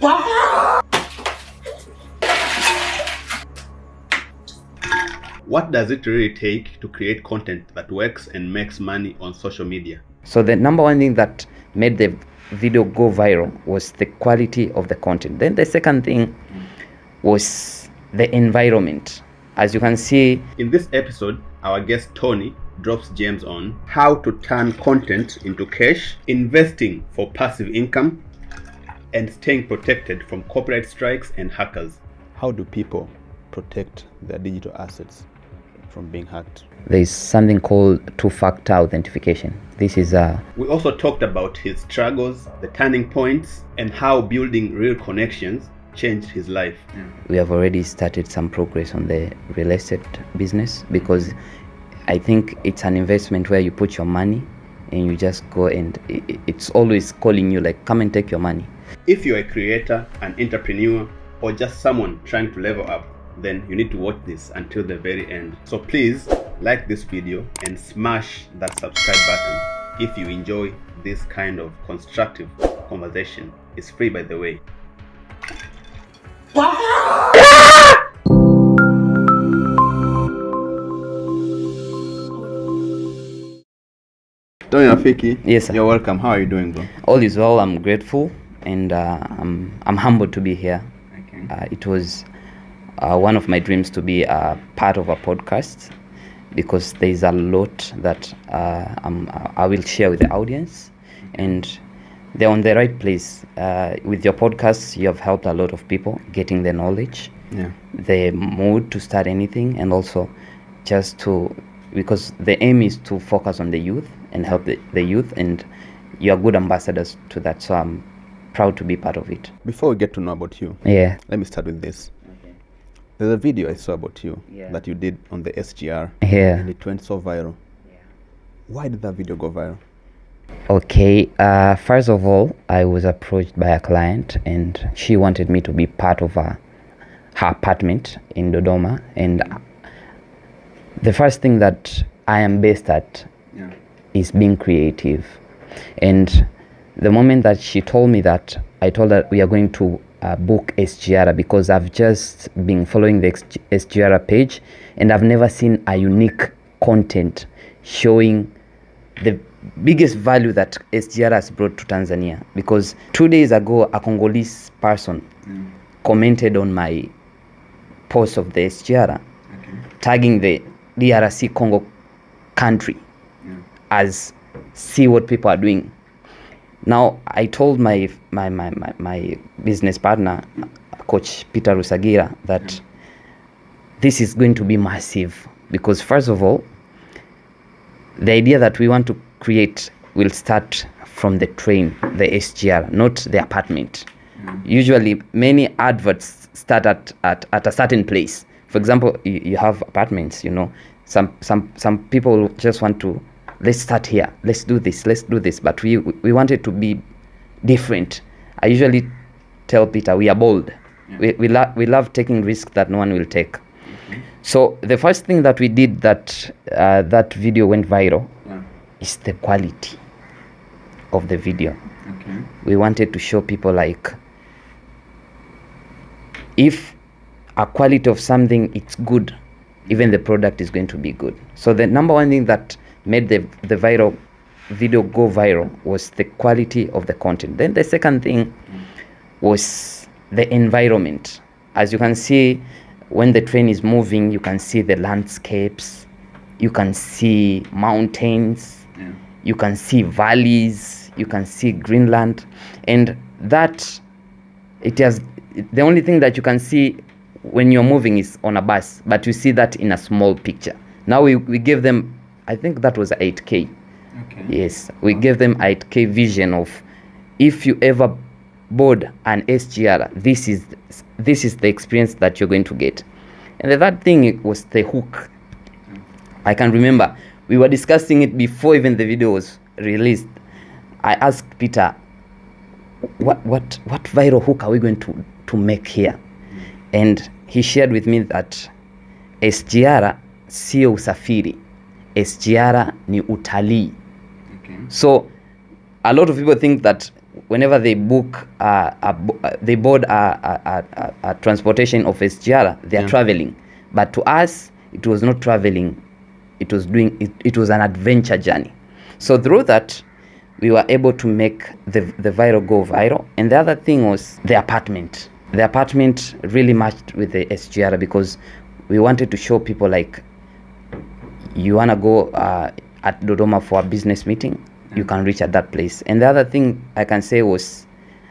What does it really take to create content that works and makes money on social media? So the number one thing that made the video go viral was the quality of the content. Then the second thing was the environment. As you can see in this episode, our guest Tony drops gems on how to turn content into cash, investing for passive income, and staying protected from copyright strikes and hackers. How do people protect their digital assets from being hacked? There is something called two-factor authentication. This is We also talked about his struggles, the turning points, and how building real connections changed his life. We have already started some progress on the real estate business, because I think it's an investment where you put your money and you just go, and it's always calling you like, come and take your money. If you're a creator, an entrepreneur, or just someone trying to level up, then you need to watch this until the very end. So please like this video and smash that subscribe button if you enjoy this kind of constructive conversation. It's free, by the way. Tony Rafiki, Yes, sir. You're welcome. How are you doing, bro? All is well. I'm grateful, and I'm humbled to be here. Okay. It was one of my dreams to be part of a podcast, because there is a lot that I will share with the audience, and they're on the right place. With your podcast, you have helped a lot of people getting the knowledge, the mood to start anything, and also just to, because the aim is to focus on the youth and help the youth, and you are good ambassadors to that. So I'm proud to be part of it. Before we get to know about you, let me start with this. Okay. There's a video I saw about you Yeah. that you did on the SGR, Yeah. and it went so viral. Why did that video go viral? Okay, first of all, I was approached by a client, and she wanted me to be part of her apartment in Dodoma. And the first thing that I am based at is being creative. And the moment that she told me that, I told her we are going to book SGR, because I've just been following the SGR page, and I've never seen a unique content showing the biggest value that SGR has brought to Tanzania. Because 2 days ago, a Congolese person commented on my post of the SGR, tagging the DRC Congo country as see what people are doing. Now, I told my business partner, Coach Peter Rusagira, that this is going to be massive, because first of all, the idea that we want to create will start from the train, the SGR, not the apartment. Usually, many adverts start at a certain place. For example, you have apartments, you know. Some people just want to, let's start here, let's do this. But we want it to be different. I usually tell Peter, we are bold. We love taking risks that no one will take. So the first thing that we did that video went viral is the quality of the video. We wanted to show people, like, if a quality of something it's good, even the product is going to be good. So the number one thing that made the viral video go viral was the quality of the content. Then the second thing was the environment. As you can see, when the train is moving, you can see the landscapes, you can see mountains, you can see valleys, you can see Greenland, and that the only thing that you can see when you're moving is on a bus, but you see that in a small picture. Now we gave them, I think that was 8K. Yes, we gave them 8K vision of, if you ever board an SGR, this is the experience that you're going to get. And the third thing was the hook. I can remember we were discussing it before even the video was released. I asked Peter, what viral hook are we going to make here? And he shared with me that SGR sio usafiri, SGR ni utalii. So a lot of people think that whenever they book they board a transportation of SGR, they are traveling. But to us, it was not traveling. It was an adventure journey. So through that, we were able to make the viral go viral. And the other thing was the apartment. The apartment really matched with the SGR because we wanted to show people like, you want to go at Dodoma for a business meeting, you can reach at that place. And the other thing I can say was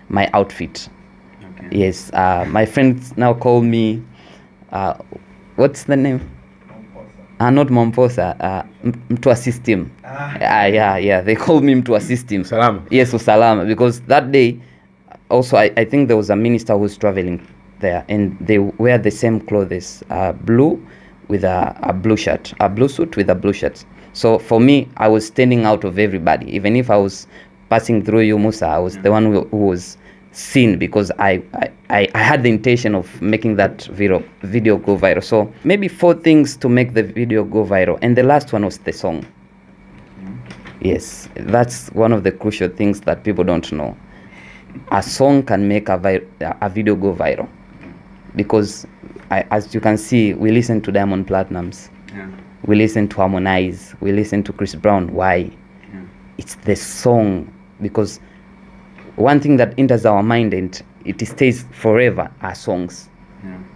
my outfit. Okay. Yes, my friends now call me, what's the name? Not Momposa, Mtu System. Yeah, they called me Mtu System. Salama. Yes, Salama, because that day, also I think there was a minister who's traveling there, and they wear the same clothes, blue with a blue shirt, a blue suit with a blue shirt. So for me, I was standing out of everybody. Even if I was passing through you, Musa, I was the one who was seen because I had the intention of making that video go viral. So maybe 4 things to make the video go viral, and the last one was the song. Yes, that's one of the crucial things that people don't know. A song can make a video go viral, because as you can see, we listen to Diamond Platnumz, we listen to Harmonize, we listen to Chris Brown. Why? It's the song, because one thing that enters our mind and it stays forever are songs.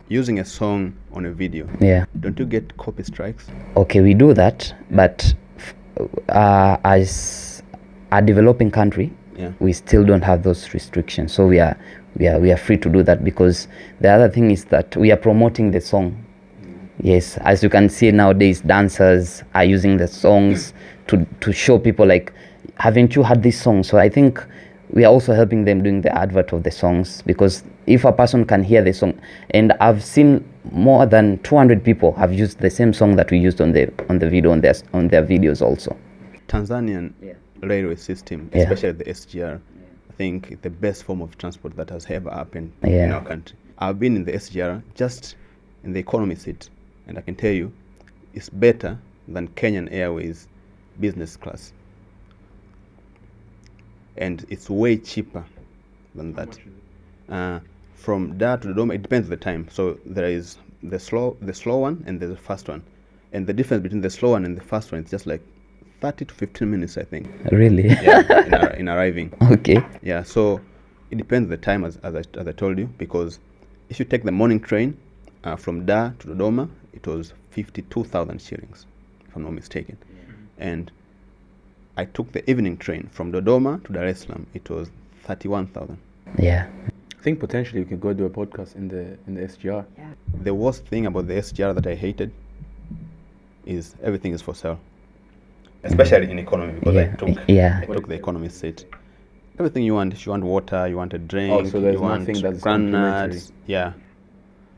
Using a song on a video, don't you get copy strikes? Okay, we do that, but as a developing country, we still don't have those restrictions. So we are free to do that, because the other thing is that we are promoting the song. Yes, as you can see nowadays, dancers are using the songs to show people like, haven't you heard this song? So I think we are also helping them doing the advert of the songs, because if a person can hear the song, and I've seen more than 200 people have used the same song that we used on the video, on their videos also. Tanzanian railway system, especially the SGR, I think the best form of transport that has ever happened in our country. I've been in the SGR, just in the economy seat, and I can tell you, it's better than Kenyan Airways business class. And it's way cheaper than that. From Dar to Dodoma, it depends on the time. So there is the slow one and there's the fast one. And the difference between the slow one and the fast one is just like 30 to 15 minutes, I think. Really? Yeah, in arriving. Okay. Yeah, so it depends on the time, as I told you, because if you take the morning train from Dar to Dodoma, it was 52,000 shillings, if I'm not mistaken. And I took the evening train from Dodoma to Dar es Salaam. It was 31,000. Yeah. I think potentially we can go do a podcast in the SGR. Yeah. The worst thing about the SGR that I hated is everything is for sale, especially in economy, because I took the economy seat. Everything you want. If you want water, you want a drink, so there's you want nothing that's granules. Yeah.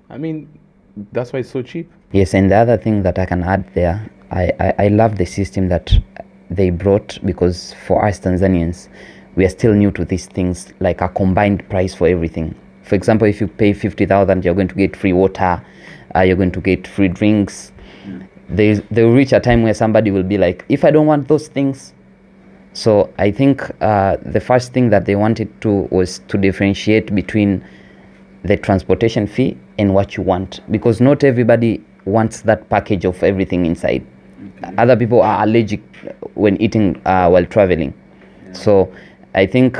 I mean, that's why it's so cheap. Yes, and the other thing that I can add there, I love the system that they brought, because for us Tanzanians, we are still new to these things, like a combined price for everything. For example, if you pay 50,000, you're going to get free water, you're going to get free drinks. They will reach a time where somebody will be like, if I don't want those things. So I think the first thing that they wanted to was to differentiate between the transportation fee and what you want, because not everybody wants that package of everything inside. Other people are allergic when eating while traveling. So I think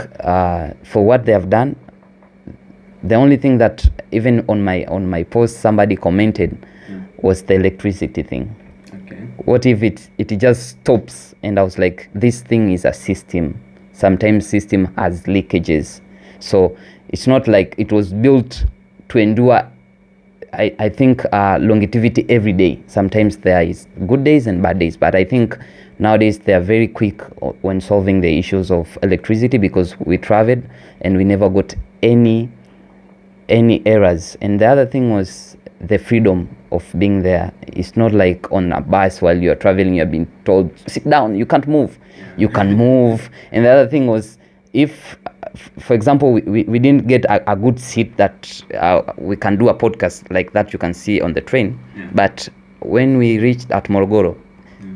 for what they have done, the only thing that even on my post somebody commented was the electricity thing. What if it just stops? And I was like, this thing is a system. Sometimes system has leakages. So it's not like it was built to endure, I think, longevity every day. Sometimes there is good days and bad days, but I think nowadays they are very quick when solving the issues of electricity, because we traveled and we never got any errors. And the other thing was the freedom of being there. It's not like on a bus while you're traveling, you're being told, sit down, you can't move. You can move. And the other thing was, if, for example, we didn't get a good seat that we can do a podcast like that you can see on the train. But when we reached at Morogoro,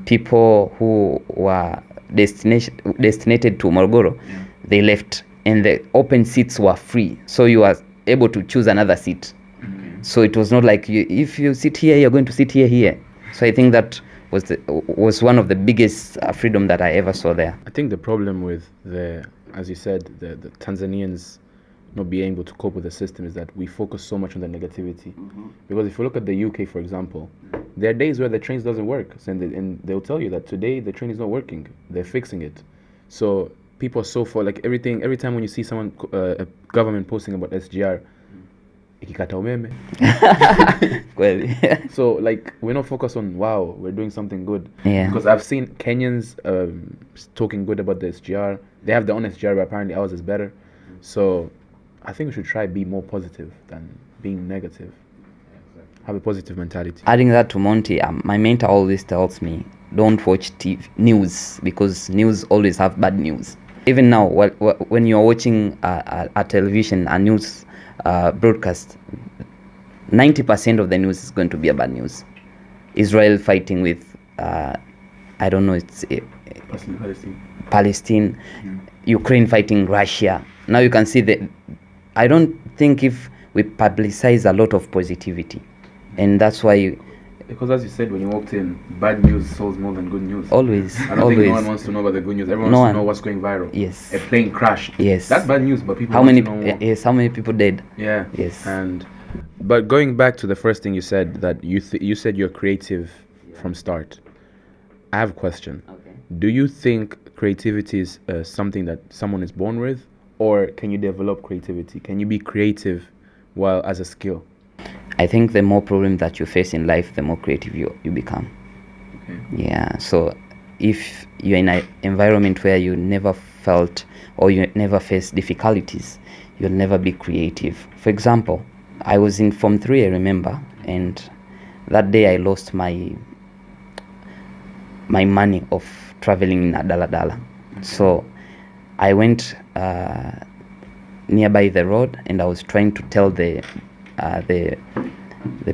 people who were destinated to Morogoro, they left and the open seats were free, so you are able to choose another seat. So it was not like if you sit here, you're going to sit here. So I think that was one of the biggest freedom that I ever saw there. I think the problem with as you said, the Tanzanians not being able to cope with the system is that we focus so much on the negativity. Because if you look at the UK, for example, there are days where the trains doesn't work, and they'll tell you that today the train is not working. They're fixing it. So people are so for like everything. Every time when you see someone, a government posting about SGR, ikikata umeme. Well, So like we're not focused on wow, we're doing something good. Yeah. Because I've seen Kenyans talking good about the SGR. They have their own SGR, but apparently ours is better. So I think we should try be more positive than being negative. Have a positive mentality. Adding that to Monty, my mentor always tells me, don't watch news, because news always have bad news. Even now, when you're watching a television, a news broadcast, 90% of the news is going to be a bad news. Israel fighting with, I don't know, it's Palestine, Ukraine fighting Russia. Now you can see I don't think if we publicize a lot of positivity, and that's why. Because as you said when you walked in, bad news sells more than good news. Always. I don't think no one wants to know about the good news. Everyone wants to know what's going viral. Yes. A plane crashed. Yes. That's bad news, but people How want many? to know more. Yes. How many people dead? Yeah. Yes. But going back to the first thing you said, that you said you're creative from start. I have a question. Okay. Do you think creativity is something that someone is born with, or can you develop creativity? Can you be creative while as a skill? I think the more problems that you face in life, the more creative you become. Okay. Yeah. So if you're in an environment where you never felt or you never faced difficulties, you'll never be creative. For example, I was in Form 3, I remember, and that day I lost my money of traveling in a dala. Okay. So I went nearby the road, and I was trying to tell the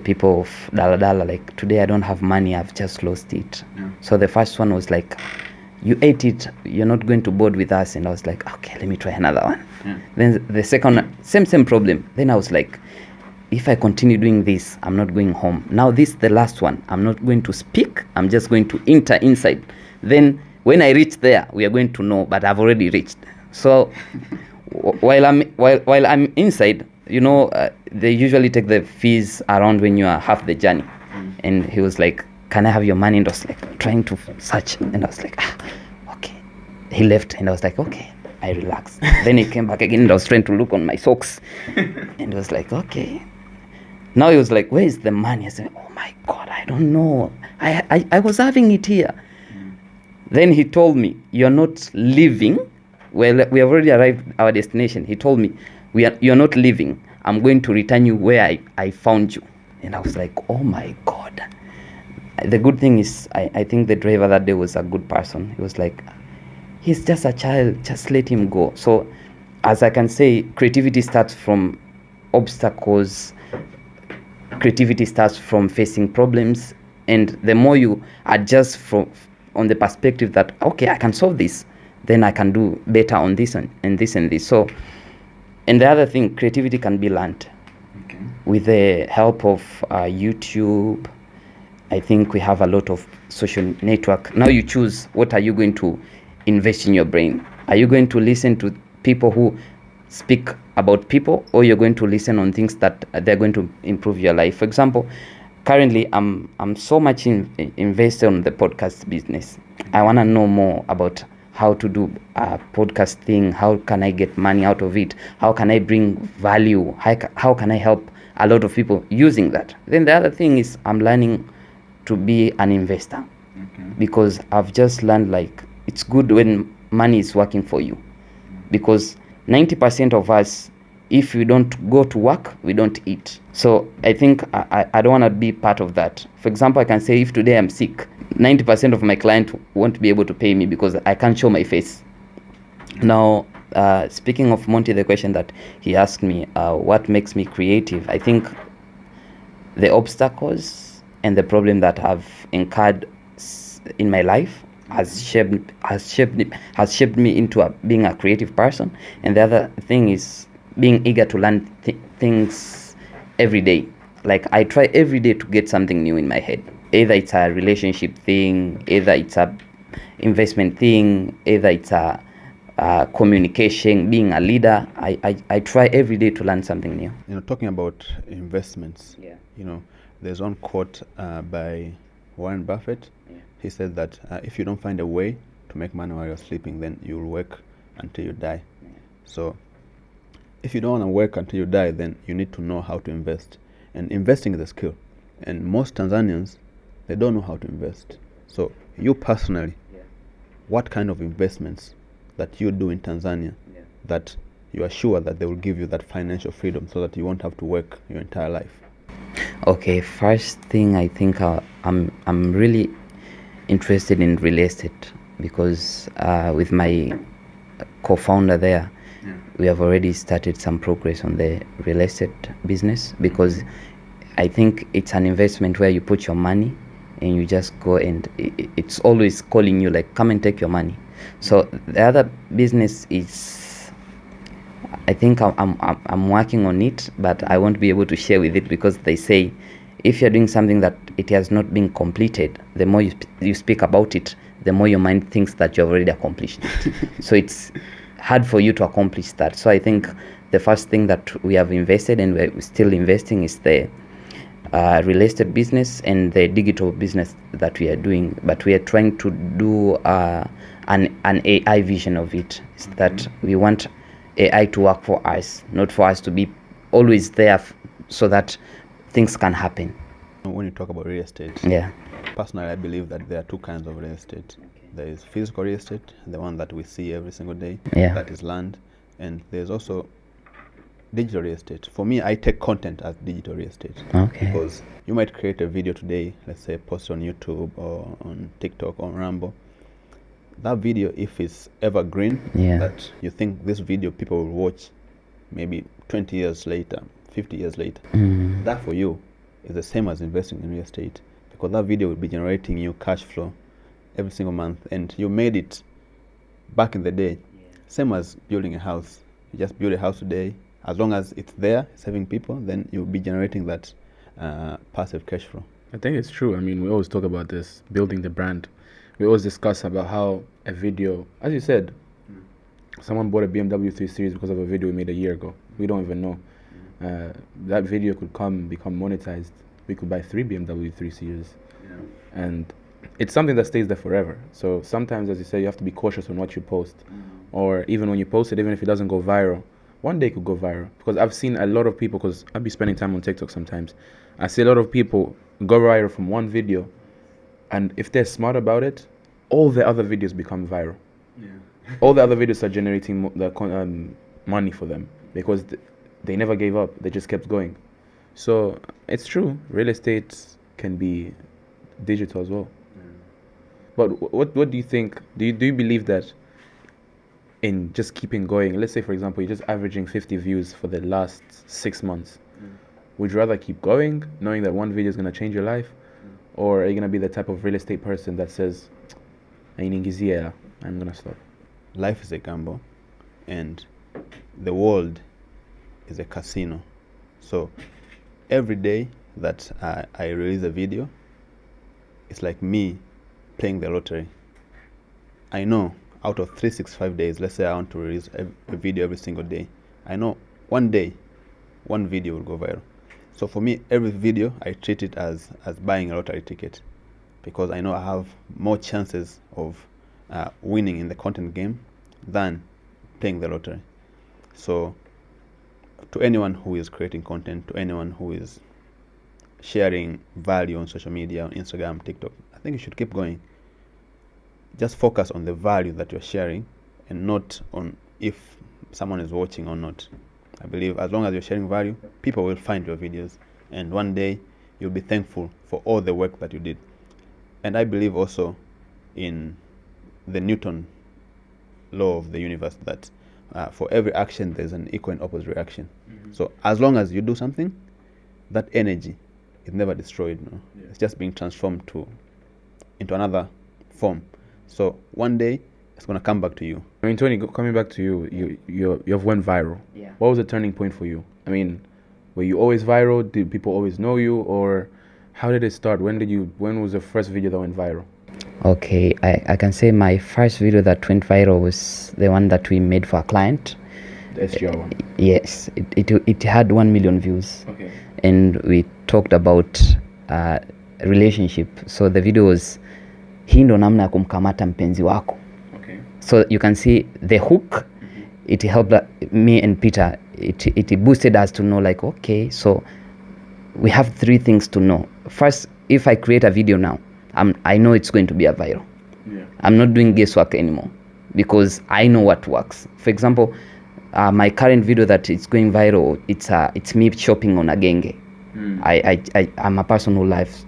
people of dala, like, today I don't have money, I've just lost it. Yeah. So the first one was like, you ate it, you're not going to board with us. And I was like, okay, let me try another one. Yeah. Then the second, same problem. Then I was like, if I continue doing this, I'm not going home. Now this the last one, I'm not going to speak, I'm just going to enter inside. Then when I reach there, we are going to know, but I've already reached. So while I'm inside, you know, they usually take the fees around when you are half the journey. And he was like, can I have your money? And I was like trying to search, and I was like, okay. He left, and I was like, okay. I relaxed. Then he came back again, and I was trying to look on my socks, and I was like, okay. Now he was like, where is the money? I said, oh my God, I don't know. I was having it here. Then he told me, you're not leaving. Well, we have already arrived at our destination. He told me, you're not leaving. I'm going to return you where I found you. And I was like, oh my God. The good thing is, I think the driver that day was a good person. He was like, he's just a child, just let him go. So as I can say, creativity starts from obstacles. Creativity starts from facing problems. And the more you adjust on the perspective that, okay, I can solve this, then I can do better on this and this and this. So, and the other thing, creativity can be learned. Okay. With the help of YouTube. I think we have a lot of social network. Now you choose, what are you going to invest in your brain? Are you going to listen to people who speak about people, or you're going to listen on things that they're going to improve your life? For example, currently I'm so much invested on the podcast business. I want to know more about how to do a podcast thing. How can I get money out of it? How can I bring value? How can I help a lot of people using that? Then the other thing is, I'm learning to be an investor. Okay. Because I've just learned, like, it's good when money is working for you, because 90% of us, if we don't go to work, we don't eat. So I think I don't want to be part of that. For example, I can say, if today I'm sick, 90% of my clients won't be able to pay me because I can't show my face. Now, speaking of Monty, the question that he asked me, what makes me creative? I think the obstacles and the problem that I've incurred in my life has shaped me into being a creative person. And the other thing is being eager to learn things every day. Like I try every day to get something new in my head. Either it's a relationship thing, either it's a investment thing, either it's a communication, being a leader. I try every day to learn something new. Talking about investments, there's one quote by Warren Buffett. He said that if you don't find a way to make money while you're sleeping, then you'll work until you die. So if you don't want to work until you die, then you need to know how to invest. And investing is a skill. And most Tanzanians, they don't know how to invest. So you personally, what kind of investments that you do in Tanzania that you are sure that they will give you that financial freedom so that you won't have to work your entire life? Okay, first thing, I think I'm really interested in real estate because with my co-founder there, we have already started some progress on the real estate business, because I think it's an investment where you put your money and you just go, and it's always calling you like, come and take your money. So the other business is, I think I'm working on it, but I won't be able to share with it, because they say if you're doing something that it has not been completed, the more you speak about it, the more your mind thinks that you've already accomplished it. So it's hard for you to accomplish that. So I think the first thing that we have invested, and we're still investing, is the real estate business and the digital business that we are doing. But we are trying to do an AI vision of it. Is that we want AI to work for us, not for us to be always there, so that things can happen. When you talk about real estate, personally I believe that there are two kinds of real estate. There is physical real estate, the one that we see every single day, that is land, and there's also digital real estate. For me, I take content as digital real estate. Because you might create a video today, let's say post on YouTube or on TikTok or on Rambo. That video, if it's evergreen, that you think this video people will watch maybe 20 years later, 50 years later, that for you is the same as investing in real estate, because that video will be generating you cash flow every single month, and you made it back in the day. Same as building a house. You just build a house today. As long as it's there serving people, then you'll be generating that passive cash flow. I think it's true. I mean, we always talk about this, building the brand. We always discuss about how a video, as you said, someone bought a BMW 3 Series because of a video we made a year ago. We don't even know. That video could become monetized. We could buy 3 BMW 3 Series. And it's something that stays there forever. So sometimes, as you say, you have to be cautious on what you post. Or even when you post it, even if it doesn't go viral, one day it could go viral. Because I've seen a lot of people, because I'll be spending time on TikTok sometimes, I see a lot of people go viral from one video, and if they're smart about it, all the other videos become viral. All the other videos are generating money for them, because they never gave up. They just kept going. So it's true, real estate can be digital as well. But what do you think? Do you believe that in just keeping going, let's say for example you're just averaging 50 views for the last 6 months, would you rather keep going knowing that one video is going to change your life, or are you going to be the type of real estate person that says, I'm going to stop? Life is a gamble, and the world is a casino. So every day that I release a video, it's like me playing the lottery. I know out of 365 days, let's say I want to release a video every single day, I know one day one video will go viral. So for me, every video I treat it as buying a lottery ticket, because I know I have more chances of winning in the content game than playing the lottery. So to anyone who is creating content, to anyone who is sharing value on social media, on Instagram, TikTok, I think you should keep going. Just focus on the value that you're sharing, and not on if someone is watching or not. I believe as long as you're sharing value, people will find your videos, and one day you'll be thankful for all the work that you did. And I believe also in the Newton law of the universe, that for every action there's an equal and opposite reaction. So as long as you do something, that energy is never destroyed. It's just being transformed into another form. So one day it's gonna come back to you. I mean, Tony, coming back to you've went viral. Yeah. What was the turning point for you? I mean, were you always viral? Did people always know you, or how did it start? When was the first video that went viral? Okay, I can say my first video that went viral was the one that we made for a client. The SGR one. Yes, it had 1 million views. Okay. And we talked about relationship. So the video was hii ndo namna ya kumkamata mpenzi wako. Okay. So you can see the hook, it helped me and Peter. It boosted us to know, like, okay, so we have 3 things to know. First, if I create a video now, I know it's going to be a viral. Yeah. I'm not doing guesswork anymore because I know what works. For example, my current video that is going viral, it's me shopping on a genge. I'm a person who loves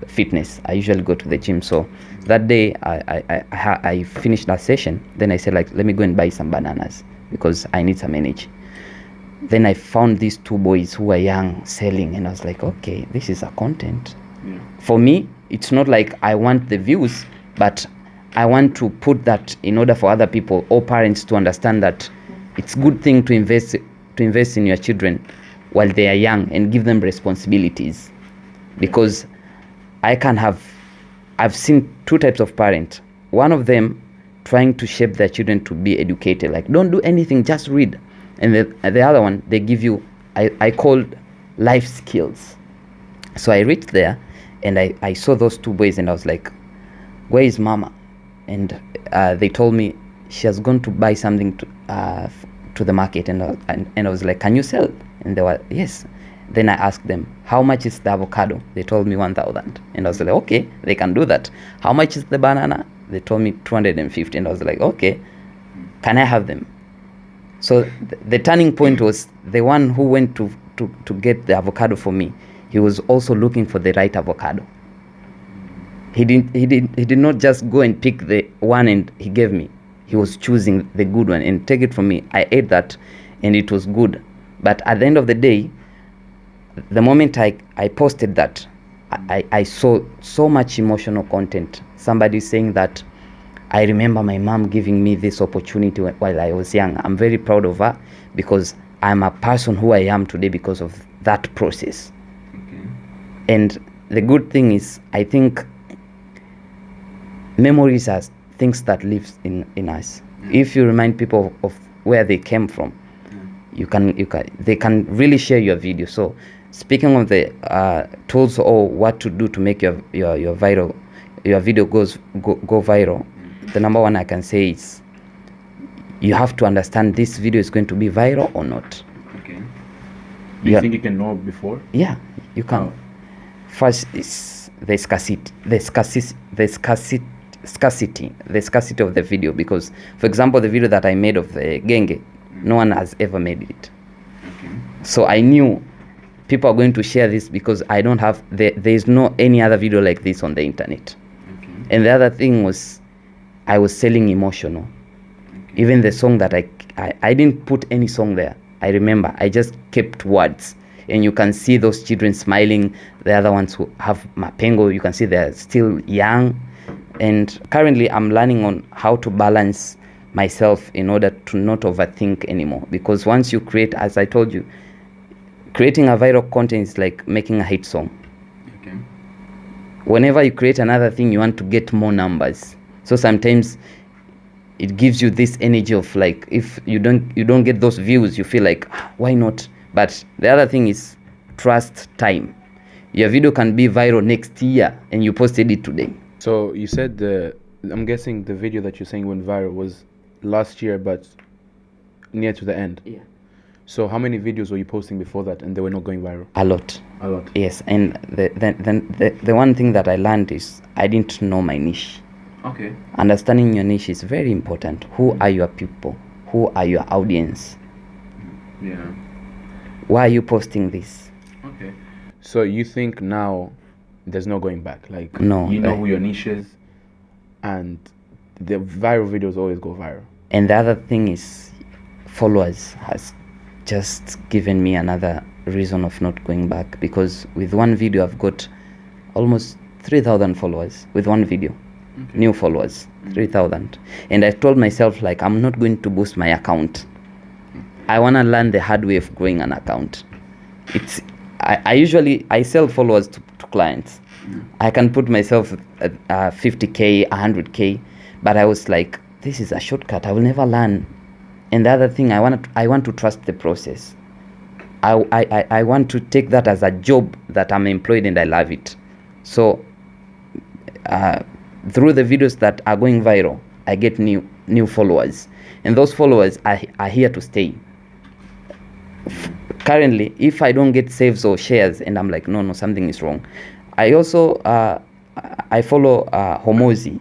fitness. I usually go to the gym. So that day I finished that session. Then I said, like, let me go and buy some bananas because I need some energy. Then I found these 2 boys who were young selling, and I was like, okay, this is a content. Yeah. For me, it's not like I want the views, but I want to put that in order for other people or parents to understand that it's good thing to invest in your children while they are young and give them responsibilities. Because I've seen 2 types of parents. One of them trying to shape their children to be educated, like, don't do anything, just read. And the other one, they give you, I called life skills. So I reached there and I saw those 2 boys, and I was like, where is mama? And they told me she has gone to buy something to the market, and I was like, can you sell? And they were, yes. Then I asked them, how much is the avocado? They told me 1,000. And I was like, okay, they can do that. How much is the banana? They told me 250. And I was like, okay, can I have them? So the turning point was the one who went to get the avocado for me. He was also looking for the right avocado. He did not just go and pick the one and he gave me. He was choosing the good one and take it from me. I ate that and it was good. But at the end of the day, the moment I posted that, I saw so much emotional content. Somebody saying that, I remember my mom giving me this opportunity while I was young. I'm very proud of her because I'm a person who I am today because of that process. Okay. And the good thing is, I think memories are things that live in us. If you remind people of where they came from, they can really share your video. So speaking of the tools or what to do to make your video go viral, the number one I can say is you have to understand this video is going to be viral or not. Okay. Do you think you can know before? Yeah, you can. Oh. First is the scarcity of the video, because for example the video that I made of the genge, no one has ever made it. Okay. So I knew people are going to share this because I don't have there is no any other video like this on the internet. Okay. And the other thing was I was selling emotional. Okay. Even the song that I didn't put any song there. I remember I just kept words, and you can see those children smiling. The other ones who have mapengo, you can see they're still young. And currently I'm learning on how to balance myself in order to not overthink anymore, because once you create, as I told you, creating a viral content is like making a hit song. Okay. Whenever you create another thing, you want to get more numbers. So sometimes it gives you this energy of like, if you don't get those views, you feel like, why not? But the other thing is trust time. Your video can be viral next year and you posted it today. So you said I'm guessing the video that you're saying went viral was last year, but near to the end. Yeah. So how many videos were you posting before that and they were not going viral? A lot. A lot. Yes, and the one thing that I learned is I didn't know my niche. Okay. Understanding your niche is very important. Who are your people? Who are your audience? Yeah. Why are you posting this? Okay. So you think now there's no going back? Like, no, you know who your niche is, and the viral videos always go viral. And the other thing is, followers has just given me another reason of not going back, because with one video I've got almost 3,000 followers with one video. new followers, 3,000. And I told myself, like, I'm not going to boost my account. I want to learn the hard way of growing an account. I usually sell followers to clients. I can put myself at 50K, 100K, but I was like, this is a shortcut. I will never learn. And the other thing, I want to trust the process. I want to take that as a job that I'm employed and I love it. So through the videos that are going viral, I get new followers, and those followers are here to stay. Currently, if I don't get saves or shares, and I'm like, no, something is wrong. I also I follow Homozi,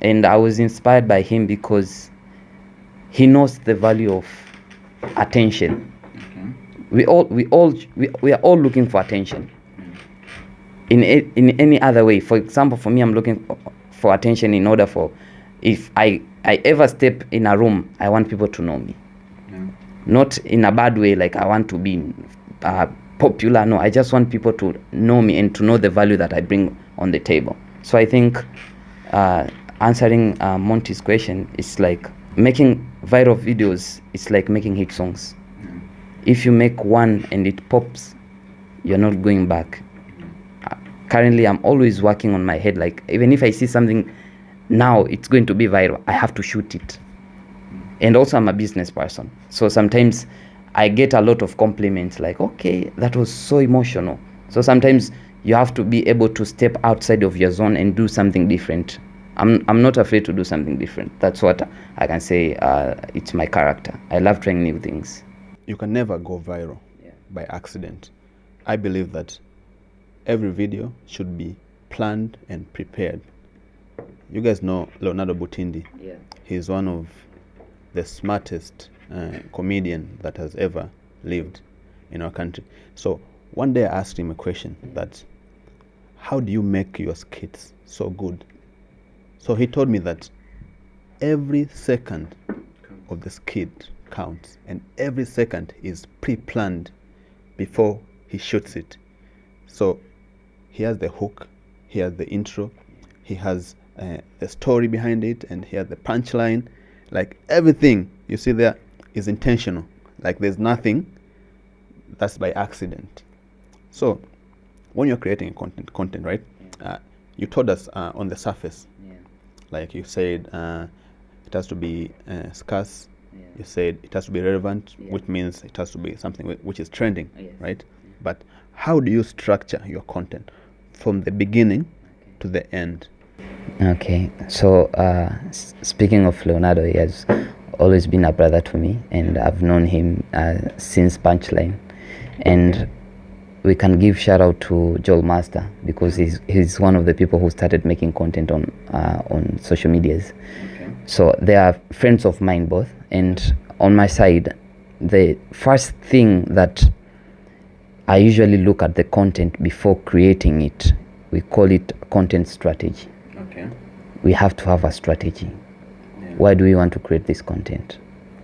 and I was inspired by him because he knows the value of attention. We are all looking for attention in any other way. For example, for me, I'm looking for attention in order for, if I ever step in a room, I want people to know me. Not in a bad way, like I want to be popular. No, I just want people to know me and to know the value that I bring on the table. So I think answering Monty's question is like making viral videos. It's like making hit songs. If you make one and it pops, you're not going back. Currently, I'm always working on my head. Like, even if I see something now, it's going to be viral, I have to shoot it. And also, I'm a business person. So sometimes I get a lot of compliments like, okay, that was so emotional. So sometimes you have to be able to step outside of your zone and do something different. I'm not afraid to do something different. That's what I can say. It's my character. I love trying new things. You can never go viral by accident. I believe that every video should be planned and prepared. You guys know Leonardo Butindi. Yeah. He's one of the smartest comedian that has ever lived in our country. So one day I asked him a question that, how do you make your skits so good? So he told me that every second of the skit counts, and every second is pre-planned before he shoots it. So he has the hook, he has the intro, he has the story behind it, and he has the punchline. Like, everything you see there is intentional. Like, there's nothing that's by accident. So when you're creating content, right? You told us on the surface, like you said, it has to be scarce. You said it has to be relevant, which means it has to be something which is trending, right? But how do you structure your content from the beginning to the end? Okay, so speaking of Leonardo, he has always been a brother to me, and I've known him since Punchline. And we can give shout out to Joel Master, because he's one of the people who started making content on social medias. So they are friends of mine both, and on my side, the first thing that I usually look at the content before creating it, we call it content strategy. Okay. We have to have a strategy. Why do we want to create this content?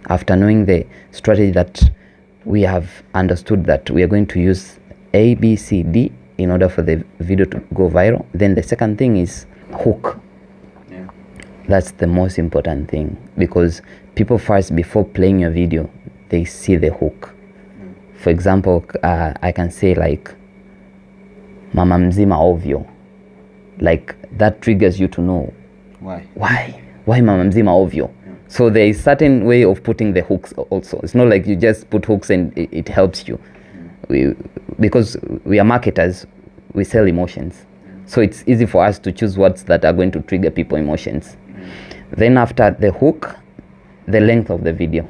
After knowing the strategy, that we have understood that we are going to use A, B, C, D in order for the video to go viral, then the second thing is hook. That's the most important thing, because people first, before playing your video, they see the hook. For example, I can say like mama mzima ovyo, like that triggers you to know why mama mzima ovyo. So there is certain way of putting the hooks also. It's not like you just put hooks and it helps you. Because we are marketers, we sell emotions. So it's easy for us to choose words that are going to trigger people emotions. Then after the hook, the length of the video.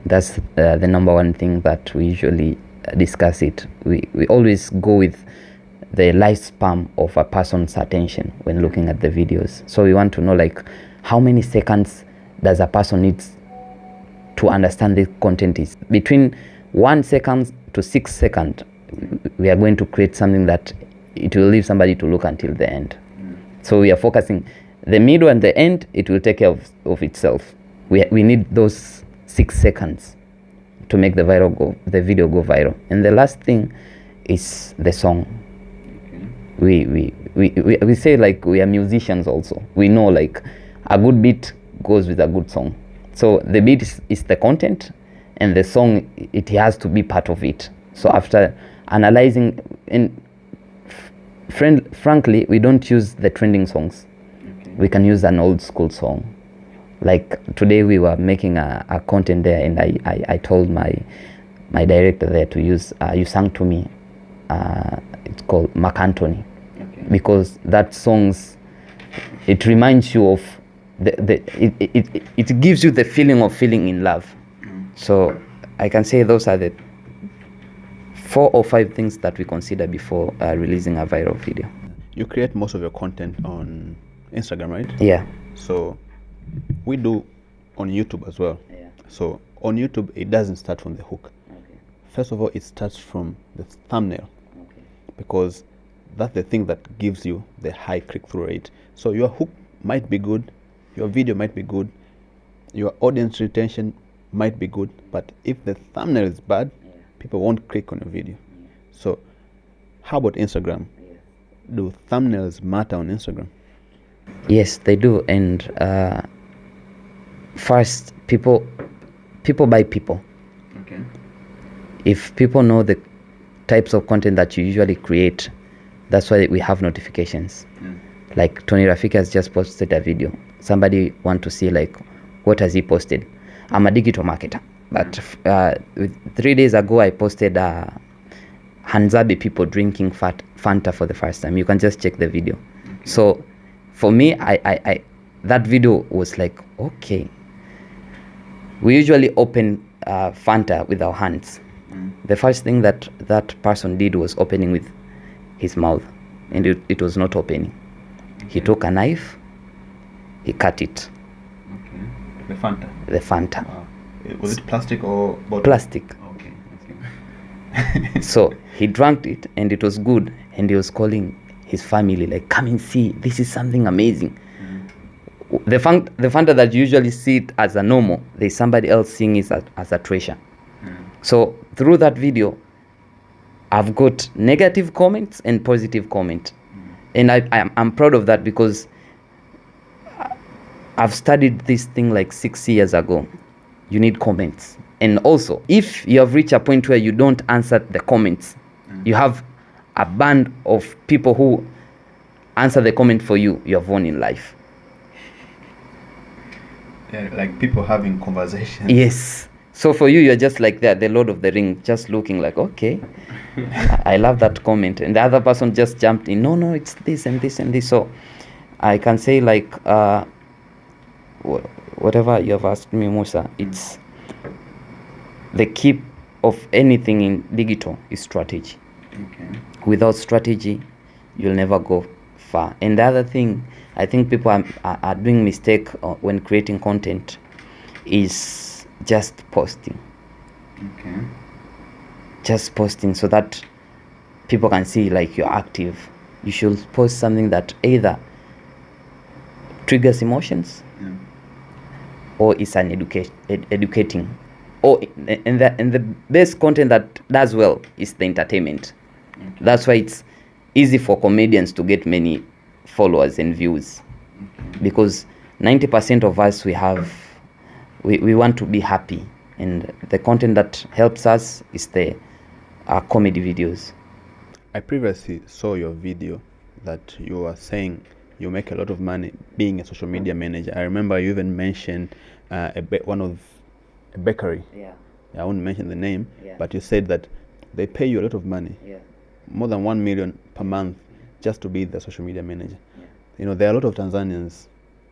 That's the number one thing that we usually discuss it. We always go with the lifespan of a person's attention when looking at the videos. So we want to know, like, how many seconds does a person need to understand the content is. Between 1 second to 6 seconds, we are going to create something that it will leave somebody to look until the end. So we are focusing the middle and the end. It will take care of itself. We need those 6 seconds to make the video go viral. And the last thing is the song. We we say like we are musicians also. We know like a good beat goes with a good song. So the beat is the content, and the song, it has to be part of it. So after analyzing, and frankly, we don't use the trending songs. Okay. We can use an old school song. Like today we were making a content there, and I told my director there to use You Sang to Me. It's called Mark Anthony. Okay. Because that songs, it reminds you of it gives you the feeling of feeling in love. So I can say those are the 4 or 5 things that we consider before releasing a viral video. You create most of your content on Instagram, right? Yeah. So we do on YouTube as well. Yeah. So on YouTube, it doesn't start from the hook. Okay. First of all, it starts from the thumbnail. Okay. Because that's the thing that gives you the high click-through rate. So your hook might be good, your video might be good, your audience retention might be good, but if the thumbnail is bad, people won't click on your video. So how about Instagram? Do thumbnails matter on Instagram? Yes, they do. And first, people buy people. Okay. If people know the types of content that you usually create, that's why we have notifications. Like Tony Rafiki has just posted a video. Somebody want to see like what has he posted. I'm a digital marketer, but 3 days ago I posted Hanzabe people drinking Fanta for the first time. You can just check the video. Okay. So for me, I that video was like, okay, we usually open Fanta with our hands. The first thing that person did was opening with his mouth, and it was not opening. Okay. He took a knife, he cut it. Okay. The Fanta? The Fanta. Wow. Was it plastic or bottle? Plastic. Okay. So he drank it, and it was good, and he was calling his family like, come and see, this is something amazing. The Fanta that you usually see it as a normal, there's somebody else seeing it as a treasure. So through that video, I've got negative comments and positive comments. And I'm proud of that, because I've studied this thing like 6 years ago. You need comments. And also, if you have reached a point where you don't answer the comments, you have a band of people who answer the comment for you, you have won in life. Yeah, like people having conversations. Yes. So for you, you're just like the Lord of the Ring, just looking like, okay, I love that comment. And the other person just jumped in, no, it's this and this and this. So I can say like, whatever you have asked me, Musa, it's the key of anything in digital is strategy. Okay. Without strategy, you'll never go far. And the other thing, I think people are doing mistake when creating content is just posting. Okay. Just posting so that people can see like you're active. You should post something that either triggers emotions, or is an educating, or and the best content that does well is the entertainment. Okay. That's why it's easy for comedians to get many followers and views. Okay. Because 90% of us we want to be happy, and the content that helps us is the comedy videos. I previously saw your video that you were saying you make a lot of money being a social media manager. I remember you even mentioned a bakery. Yeah. I won't mention the name, Yeah. but you said that they pay you a lot of money, Yeah. more than 1 million per month, just to be the social media manager. Yeah. You know, there are a lot of Tanzanians,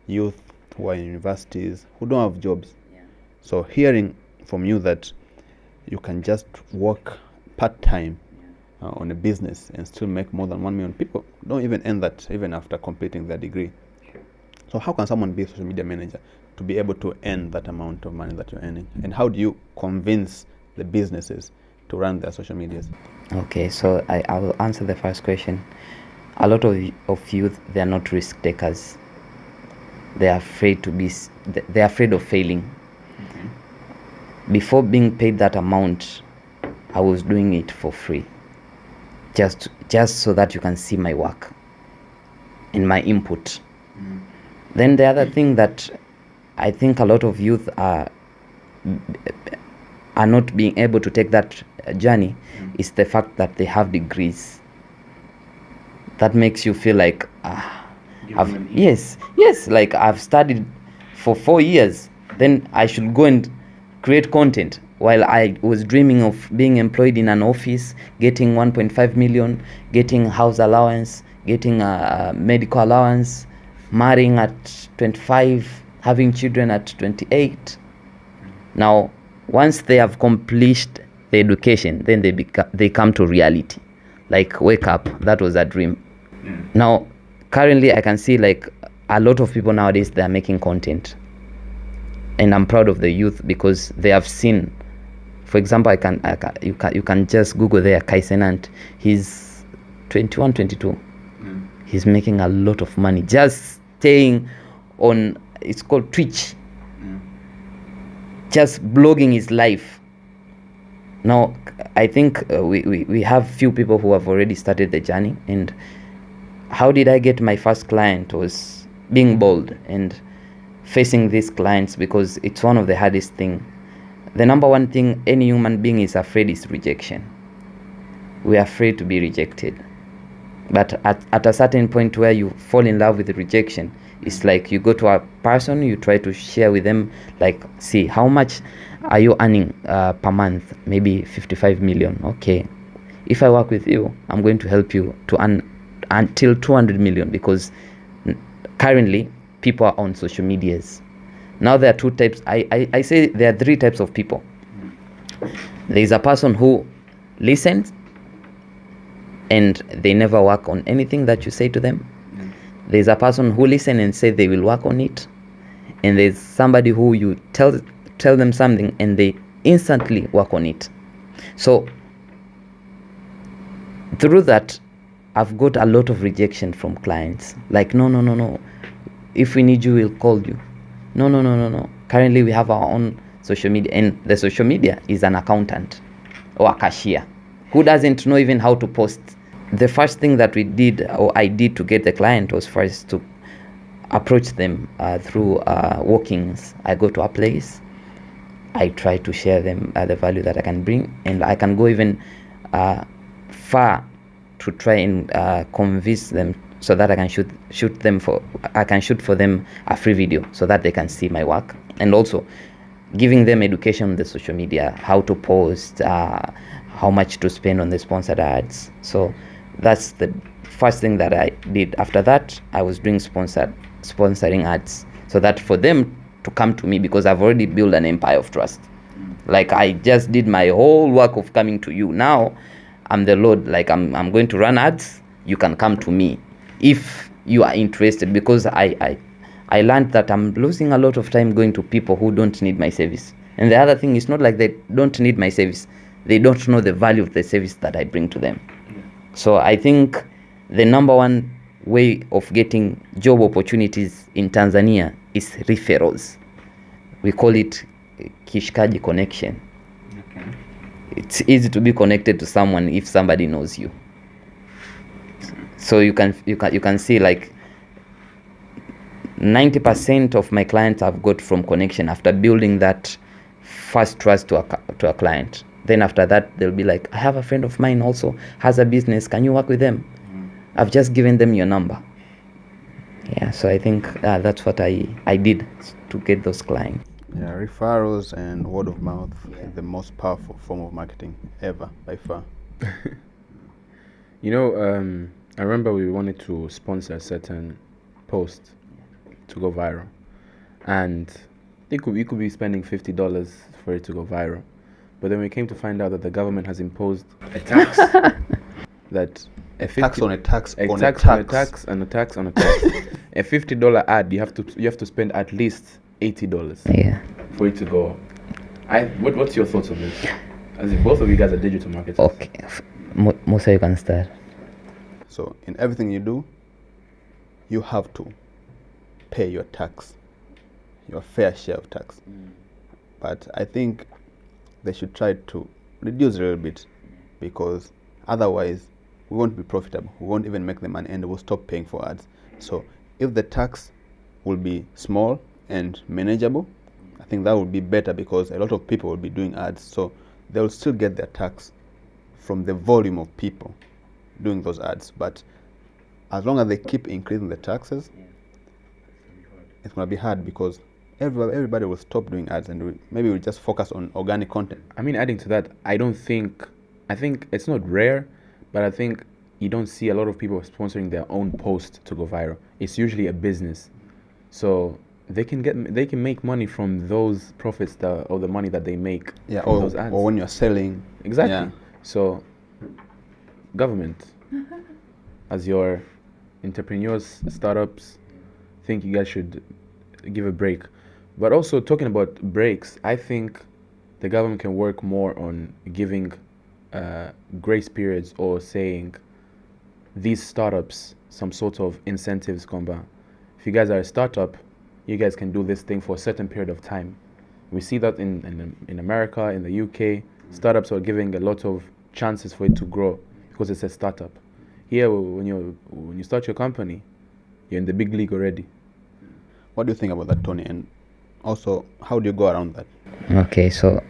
youth who are in universities, who don't have jobs. Yeah. So hearing from you that you can just work part-time on a business and still make more than 1 million, people don't even earn that even after completing their degree. Sure. So how can someone be a social media manager to be able to earn that amount of money that you're earning? And how do you convince the businesses to run their social medias? Okay, so I will answer the first question. A lot of youth, they are not risk takers. They are afraid of failing. Okay. Before being paid that amount, I was doing it for free, just so that you can see my work. and my input. Then the other thing that I think a lot of youth are not being able to take that journey is the fact that they have degrees. That makes you feel like, yes, like I've studied for 4 years, then I should go and create content, while I was dreaming of being employed in an office, getting 1.5 million, getting house allowance, getting a medical allowance, marrying at 25, having children at 28. Now, once they have accomplished the education, then they come to reality. Like, wake up, that was a dream. Now, currently I can see like a lot of people nowadays, they are making content. And I'm proud of the youth because they have seen, for example, you can just Google there, Kai Senant. He's 21, 22. He's making a lot of money just staying on, it's called Twitch. Just blogging his life. Now, I think we have few people who have already started the journey. And how did I get my first client was being bold and facing these clients, because it's one of the hardest thing. The number one thing any human being is afraid is rejection. We are afraid to be rejected. But at a certain point where you fall in love with the rejection, it's like you go to a person, you try to share with them, like, see, how much are you earning per month? Maybe 55 million. Okay. If I work with you, I'm going to help you to earn until 200 million, because currently people are on social medias. Now there are two types. I say there are three types of people. There is a person who listens and they never work on anything that you say to them. There's a person who listens and say they will work on it. And there's somebody who you tell them something and they instantly work on it. So through that, I've got a lot of rejection from clients. Like, no. If we need you, we'll call you. No. Currently, we have our own social media. And the social media is an accountant or a cashier who doesn't know even how to post. The first thing that we did, or I did to get the client, was first to approach them through walk-ins. I go to a place. I try to share them the value that I can bring. And I can go even far to try and convince them so that I can shoot for them a free video so that they can see my work, and also giving them education on the social media, how to post, how much to spend on the sponsored ads. So that's the first thing that I did. After that, I was doing sponsoring ads, so that for them to come to me, because I've already built an empire of trust. Like, I just did my whole work of coming to you. Now I'm the Lord. Like, I'm going to run ads. You can come to me if you are interested, because I learned that I'm losing a lot of time going to people who don't need my service. And the other thing is not like they don't need my service. They don't know the value of the service that I bring to them. So I think the number one way of getting job opportunities in Tanzania is referrals. We call it Kishkaji connection. Okay. It's easy to be connected to someone if somebody knows you. So you can see, like, 90% of my clients I've got from connection after building that first trust to a client. Then after that, they'll be like, I have a friend of mine also has a business. Can you work with them? I've just given them your number. Yeah, so I think that's what I did to get those clients. Yeah, referrals and word of mouth is the most powerful form of marketing ever, by far. I remember we wanted to sponsor a certain post to go viral, and we could be spending $50 for it to go viral. But then we came to find out that the government has imposed a tax that a tax on a tax a on tax a on a tax. tax and a tax on a tax. A $50 ad, you have to spend at least $80 for it to go up. What's your thoughts on this? As if both of you guys are digital marketers. Okay, Musa, you can start. So in everything you do, you have to pay your tax, your fair share of tax. But I think they should try to reduce a little bit, because otherwise we won't be profitable. We won't even make the money, and we'll stop paying for ads. So if the tax will be small and manageable, I think that would be better, because a lot of people will be doing ads, so they'll still get their tax from the volume of people doing those ads. But as long as they keep increasing the taxes, it's going to be hard, because everybody will stop doing ads, and maybe we'll just focus on organic content. I mean, adding to that, I think it's not rare, but I think you don't see a lot of people sponsoring their own post to go viral. It's usually a business, so they can make money from those profits or the money that they make from those ads. Or when you're selling. Exactly. Yeah. So, government, as your entrepreneurs, startups, think you guys should give a break. But also, talking about breaks, I think the government can work more on giving grace periods, or saying these startups some sort of incentives. If you guys are a startup, you guys can do this thing for a certain period of time. We see that in America, in the UK, startups are giving a lot of chances for it to grow because it's a startup. Here, when you start your company, you're in the big league already. What do you think about that, Tony? And also, how do you go around that? Okay, so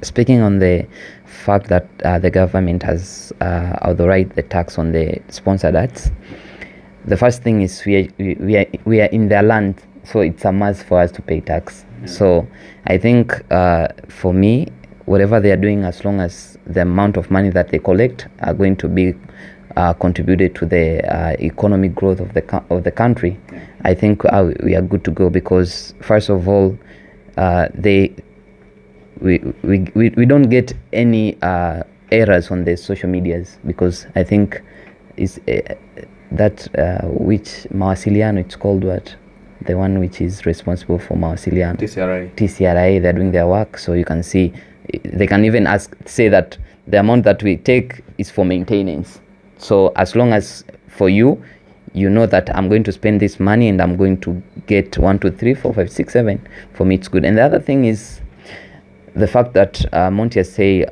speaking on the fact that the government has authorized the tax on the sponsored ads, the first thing is we are in their land, so it's a must for us to pay tax. Yeah. So I think for me, whatever they are doing, as long as the amount of money that they collect are going to be contributed to the economic growth of the country, yeah, I think we are good to go, because first of all, we don't get any errors on the social medias, because I think is that which mawasiliano, it's called what, the one which is responsible for mawasiliano, TCRA, they're doing their work. So you can see they can even say that the amount that we take is for maintenance. So as long as for you know that I'm going to spend this money and I'm going to get 1, 2, 3, 4, 5, 6, 7, for me it's good. And the other thing is the fact that Monty say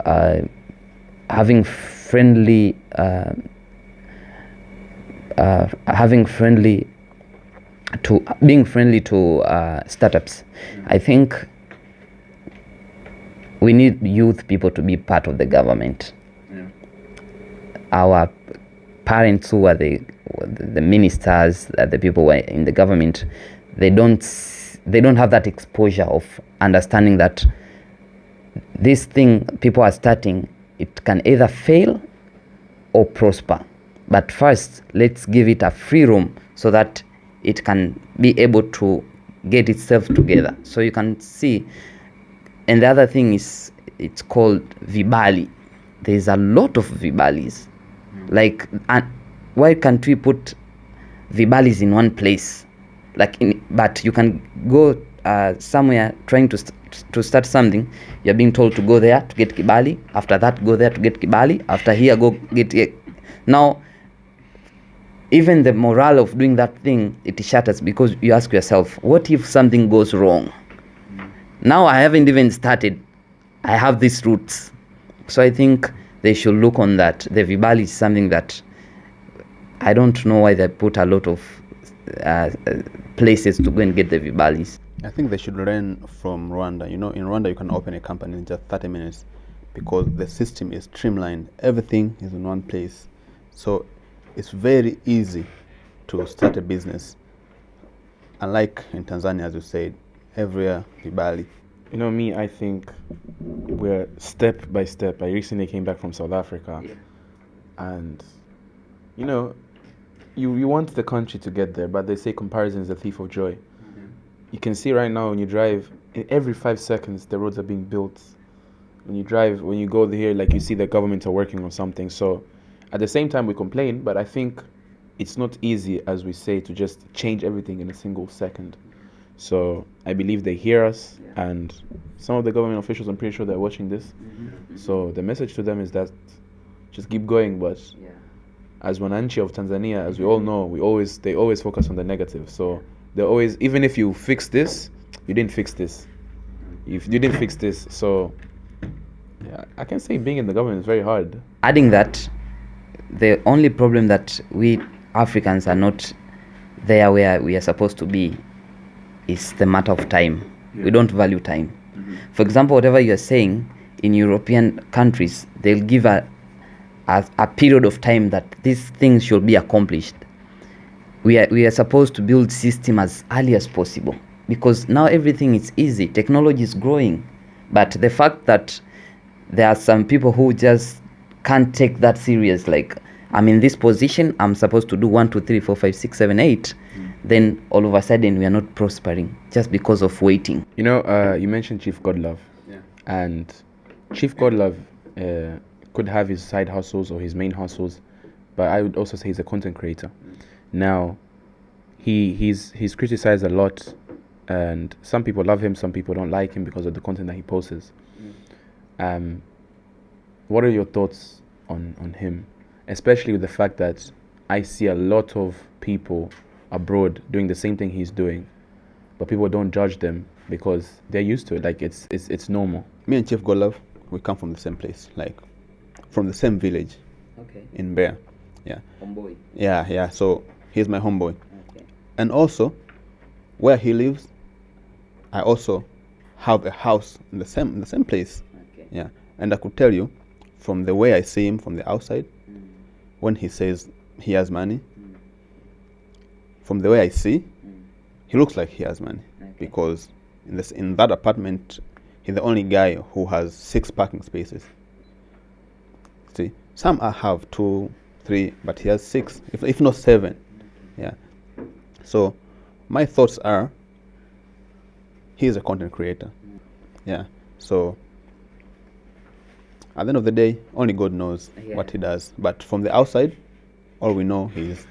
being friendly to startups. I think we need youth people to be part of the government. Yeah. Our parents who are the ministers, the people who are in the government, they don't have that exposure of understanding that this thing people are starting, it can either fail or prosper. But first, let's give it a free room so that it can be able to get itself together. So you can see. And the other thing is, it's called vibali. There's a lot of vibalis. Like, why can't we put vibalis in one place? But you can go somewhere trying to start something. You're being told to go there to get kibali. After that, go there to get kibali. After here, go get. Now, even the morale of doing that thing, it shatters, because you ask yourself, what if something goes wrong? Now I haven't even started. I have these roots. So I think they should look on that. The vibali is something that I don't know why they put a lot of places to go and get the vibalis. I think they should learn from Rwanda. You know, in Rwanda you can open a company in just 30 minutes because the system is streamlined. Everything is in one place. So it's very easy to start a business. Unlike in Tanzania, as you said, everywhere vibali. You know, me, I think we're step by step. I recently came back from South Africa, yeah, and you know, you want the country to get there, but they say comparison is the thief of joy. Mm-hmm. You can see right now when you drive, every 5 seconds the roads are being built. When you go here, like, you see the government are working on something. So at the same time we complain, but I think it's not easy, as we say, to just change everything in a single second. So I believe they hear us, yeah, and some of the government officials, I'm pretty sure they're watching this. Mm-hmm. So the message to them is that just keep going. But yeah, as wananchi of Tanzania, as we all know, they always focus on the negative. So they always, even if you fix this, you didn't fix this. If you didn't fix this, so yeah, I can say being in the government is very hard. Adding that, the only problem that we Africans are not there where we are supposed to be is the matter of time. We don't value time. For example, whatever you are saying, in European countries, they'll give a period of time that these things should be accomplished. We are supposed to build system as early as possible, because now everything is easy. Technology is growing, but the fact that there are some people who just can't take that serious, like, I'm in this position, I'm supposed to do 1, 2, 3, 4, 5, 6, 7, 8. Then all of a sudden we are not prospering just because of waiting. You know, you mentioned Chief Godlove. Yeah. And Chief Godlove could have his side hustles or his main hustles, but I would also say he's a content creator. Now, he's criticized a lot, and some people love him, some people don't like him because of the content that he posts. What are your thoughts on him, especially with the fact that I see a lot of people abroad doing the same thing he's doing, but people don't judge them because they're used to it, like it's normal. Me and Chief Godlove, we come from the same place, like from the same village. Okay. In Bear. Yeah. Homeboy. Yeah. So he's my homeboy. Okay. And also, where he lives, I also have a house in the same place. Okay. Yeah. And I could tell you, from the way I see him from the outside, when he says he has money, from the way I see, he looks like he has money. Okay. Because in that apartment, he's the only guy who has 6 parking spaces. See, some have 2, 3, but he has 6, if not 7. Yeah. So my thoughts are, he's a content creator. Yeah. So at the end of the day, only God knows what he does. But from the outside, all we know he's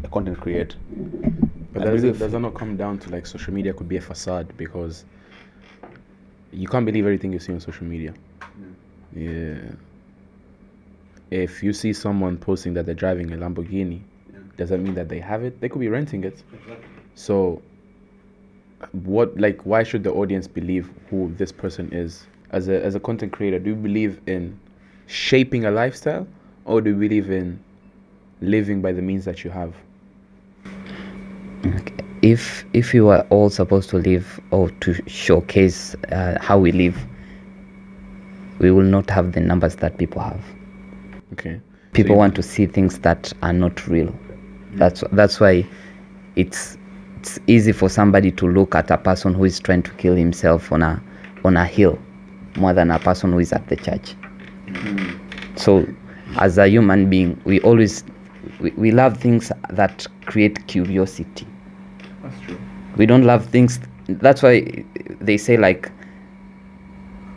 a content creator. But does that not come down to, like, social media could be a facade, because you can't believe everything you see on social media. Yeah. If you see someone posting that they're driving a Lamborghini, does that mean that they have it? They could be renting it. So why should the audience believe who this person is? As a content creator, do you believe in shaping a lifestyle, or do you believe in living by the means that you have? Okay. If you are all supposed to live or to showcase how we live, we will not have the numbers that people have. Okay. People want to see things that are not real. That's why it's easy for somebody to look at a person who is trying to kill himself on a hill more than a person who is at the church. So as a human being, we love things that create curiosity. That's true. We don't love things. That's why they say, like,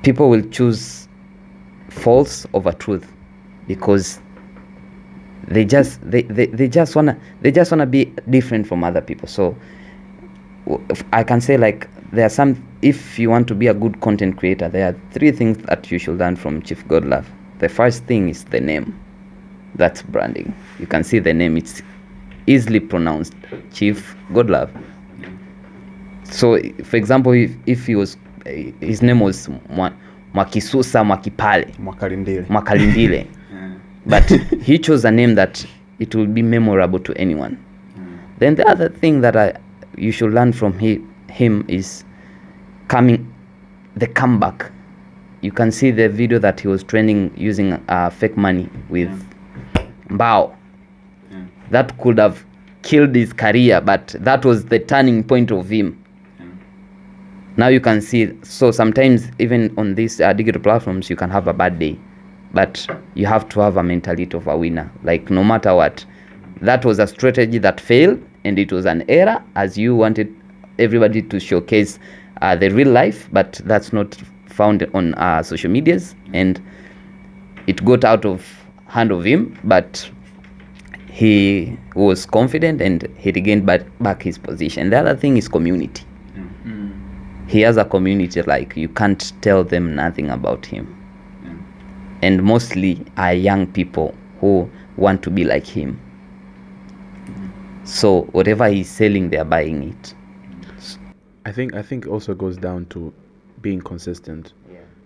people will choose false over truth, because they just wanna be different from other people. So I can say, like, there are some. If you want to be a good content creator, there are 3 things that you should learn from Chief Godlove. The first thing is the name. That's branding. You can see the name; it's easily pronounced, Chief Godlove. So, for example, if his name was Mwakisusa Mwakipale, Mwakalindile, but he chose a name that it will be memorable to anyone. Then the other thing that you should learn from him is the comeback. You can see the video that he was trending using fake money with Mbao. That could have killed his career, but that was the turning point of him. Now you can see, so sometimes even on these digital platforms, you can have a bad day, but you have to have a mentality of a winner. Like, no matter what, that was a strategy that failed, and it was an error, as you wanted everybody to showcase the real life, but that's not found on social medias, and it got out of hand of him, but he was confident and he regained back his position. The other thing is community. He has a community, like, you can't tell them nothing about him. And mostly are young people who want to be like him. So whatever he's selling, they're buying it. I think also goes down to being consistent.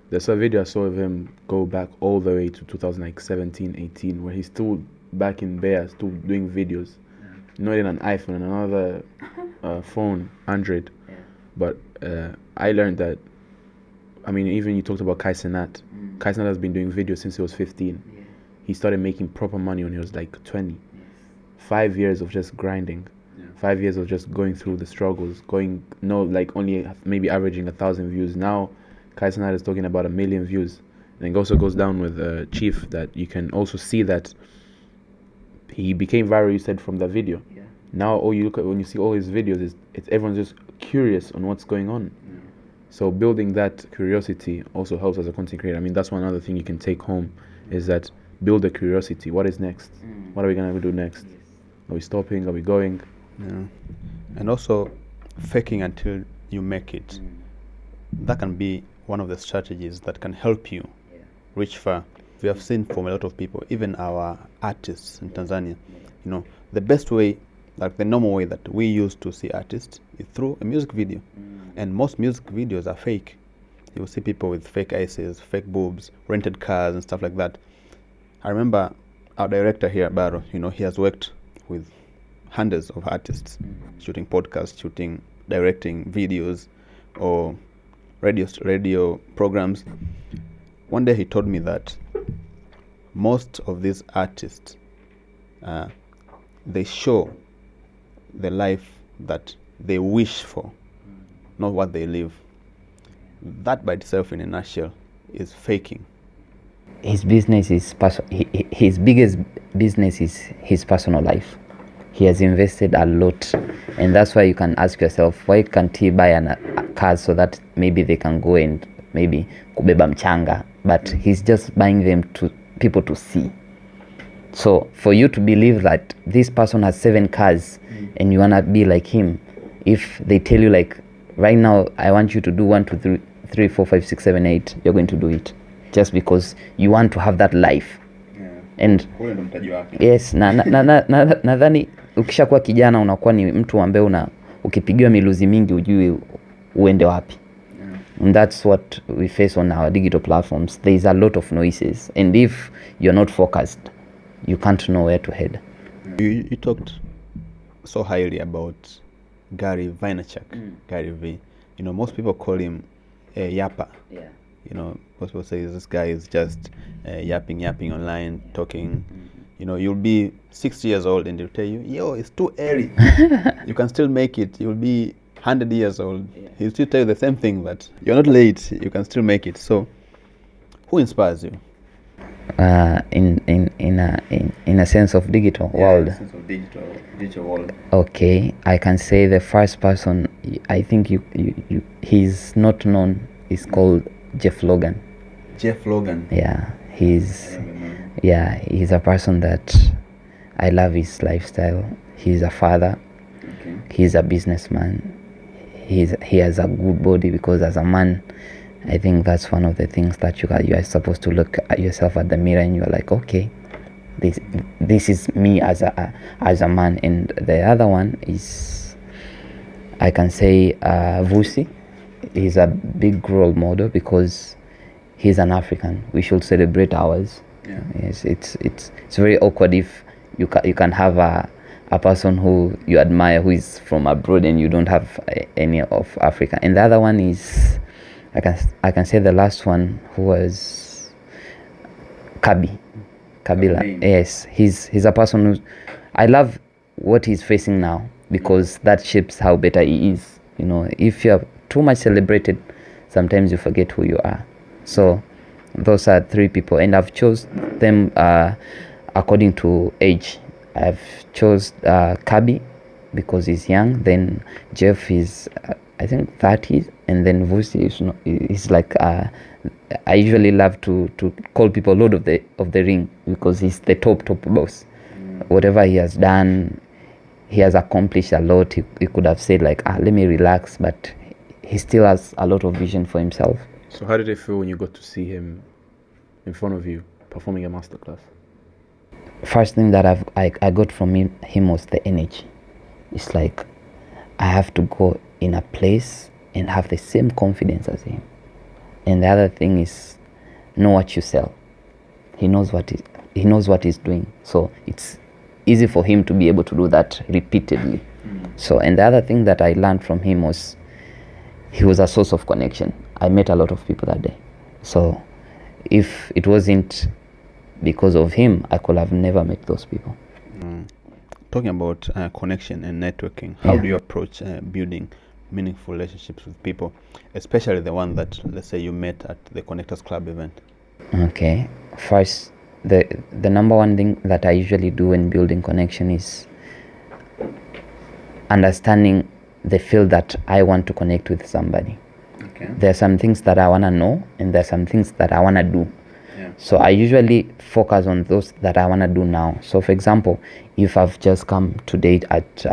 There's a video I saw of him go back all the way to 2017, 18, where he's still back in Bears to doing videos, not in an iPhone and another phone, Android. But I learned that. I mean, even you talked about Kai Cenat. Kai Cenat has been doing videos since he was 15. He started making proper money when he was like 20. 5 years of just grinding. 5 years of just going through the struggles, only maybe averaging 1,000 views. Now, Kai Cenat is talking about 1 million views. And it also goes down with Chief, that you can also see that he became viral, you said, from that video. Now, all you look at when you see all his videos, it's everyone's just curious on what's going on. So building that curiosity also helps as a content creator. I mean, that's one other thing you can take home, is that build a curiosity. What is next? What are we going to do next? Are we stopping? Are we going? Yeah. And also faking until you make it. That can be one of the strategies that can help you reach far. We have seen from a lot of people, even our artists in Tanzania, the best way, like the normal way that we used to see artists, is through a music video. And most music videos are fake. You will see people with fake ices, fake boobs, rented cars and stuff like that. I remember our director here, Baro, he has worked with hundreds of artists, shooting podcasts, directing videos or radio programs. One day he told me that most of these artists, they show the life that they wish for, not what they live. That by itself, in a nutshell, is faking. His business is his biggest business is his personal life. He has invested a lot, and that's why you can ask yourself, why can't he buy a car so that maybe they can go and maybe kubeba mchanga, but he's just buying them to people to see. So for you to believe that this person has 7 cars and you wanna be like him, if they tell you like, right now I want you to do 1 2 3 4 5 6 7 8, you're going to do it just because you want to have that life. And yes, nadhani ukishakuwa kijana unakuwa ni mtu ambaye ukipigiwa miluzi mingi ujui uende wapi. And that's what we face on our digital platforms. There is a lot of noises, and if you're not focused, you can't know where to head. You talked so highly about Garry Vaynerchuk, Garry V. Most people call him a yapper. Most people say this guy is just yapping online, talking. You'll be 60 years old and they'll tell you, yo, it's too early. You can still make it. You'll be 100 years old. He'll still tell you the same thing, that you're not late, you can still make it. So, who inspires you? In a sense of digital world. In a sense of digital world. Okay, I can say the first person, I think he's not known, is called Jeff Logan. Jeff Logan. Yeah, he's a person that I love his lifestyle. He's a father. Okay. He's a businessman. He has a good body, because as a man, I think that's one of the things that you are supposed to look at yourself at the mirror and you're like, okay, this is me as a man. And the other one is, I can say, Vusi. He's a big role model because he's an African. We should celebrate ours. Yeah. Yes, it's very awkward if you can have a person who you admire who is from abroad and you don't have any of Africa. And the other one is, I can say the last one, who was Kabila. Yes, he's a person who, I love what he's facing now, because that shapes how better he is. If you're too much celebrated, sometimes you forget who you are. So those are 3 people, and I've chose them according to age. I've chose Kabi because he's young. Then Jeff is I think 30s, and then Vusi is like I usually love to call people Lord of the Ring, because he's the top boss. Whatever he has done, he has accomplished a lot. He could have said like, let me relax, but he still has a lot of vision for himself. So how did it feel when you got to see him in front of you performing a masterclass? First thing that I got from him was the energy. It's like I have to go in a place and have the same confidence as him. And the other thing is, know what you sell. He knows what he knows what he's doing. So it's easy for him to be able to do that repeatedly. So, and the other thing that I learned from him was he was a source of connection. I met a lot of people that day. So if it wasn't because of him, I could have never met those people. Talking about connection and networking, how do you approach building meaningful relationships with people, especially the one that, let's say, you met at the Connectors Club event? Okay, first, the number one thing that I usually do when building connection is understanding the field that I want to connect with somebody. Okay. There are some things that I want to know, and there are some things that I want to do. Yeah. So I usually focus on those that I want to do now. So for example, if I've just come today at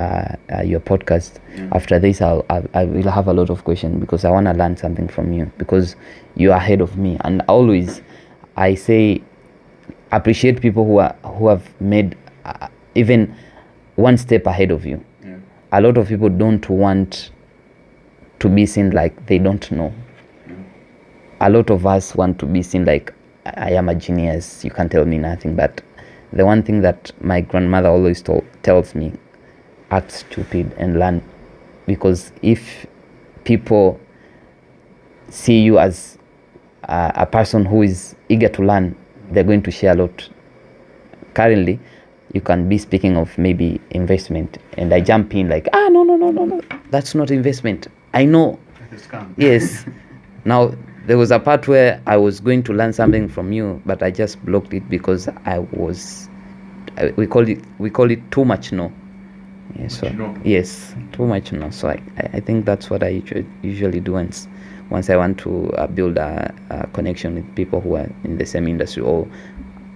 your podcast, after this I will have a lot of questions because I want to learn something from you, because you are ahead of me. And always I say appreciate people who have made even one step ahead of you. A lot of people don't want to be seen like they don't know. A lot of us want to be seen like I am a genius, you can't tell me nothing. But the one thing that my grandmother always tells me, act stupid and learn. Because if people see you as a person who is eager to learn, they're going to share a lot. Currently, you can be speaking of maybe investment, and I jump in like, no, that's not investment. I know. Yes. Now, there was a part where I was going to learn something from you, but I just blocked it because we call it too much no. Yes, yes, too much no. So I think that's what I usually do once I want to build a connection with people who are in the same industry or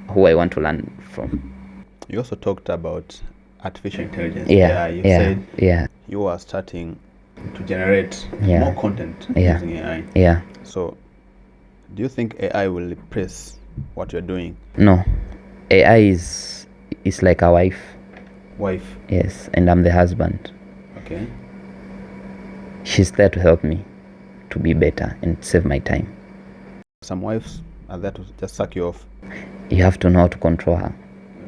who I want to learn from. You also talked about artificial intelligence. Yeah, You said you are starting to generate more content using AI. Yeah. So, do you think AI will replace what you're doing? No, AI is like a wife. Wife. Yes, and I'm the husband. Okay. She's there to help me to be better and save my time. Some wives are there to just suck you off. You have to know how to control her.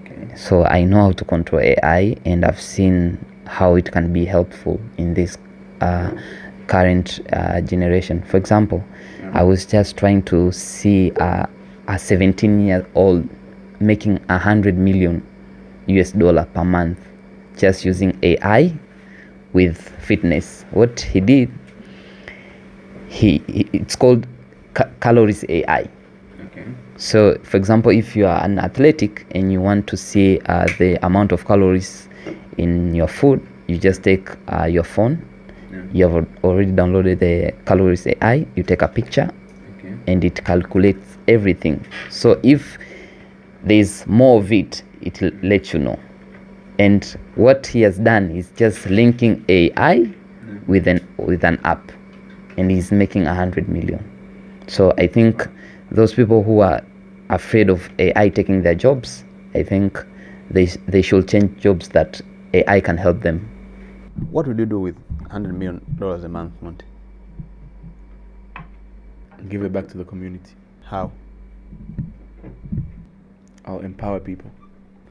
Okay. So I know how to control AI, and I've seen how it can be helpful in this current generation. For example, I was just trying to see a 17-year-old making $100 million per month just using AI with fitness. What he did, it's called calories AI. Okay. So, for example, if you are an athletic and you want to see the amount of calories in your food, you just take your phone. You have already downloaded the calories AI. You take a picture, and it calculates everything. So if there's more of it, it will let you know. And what he has done is just linking AI with an app, and he's making 100 million. So I think those people who are afraid of AI taking their jobs, I think they should change jobs that AI can help them. What would you do with $100 million a month, Monty? Give it back to the community. How? I'll empower people.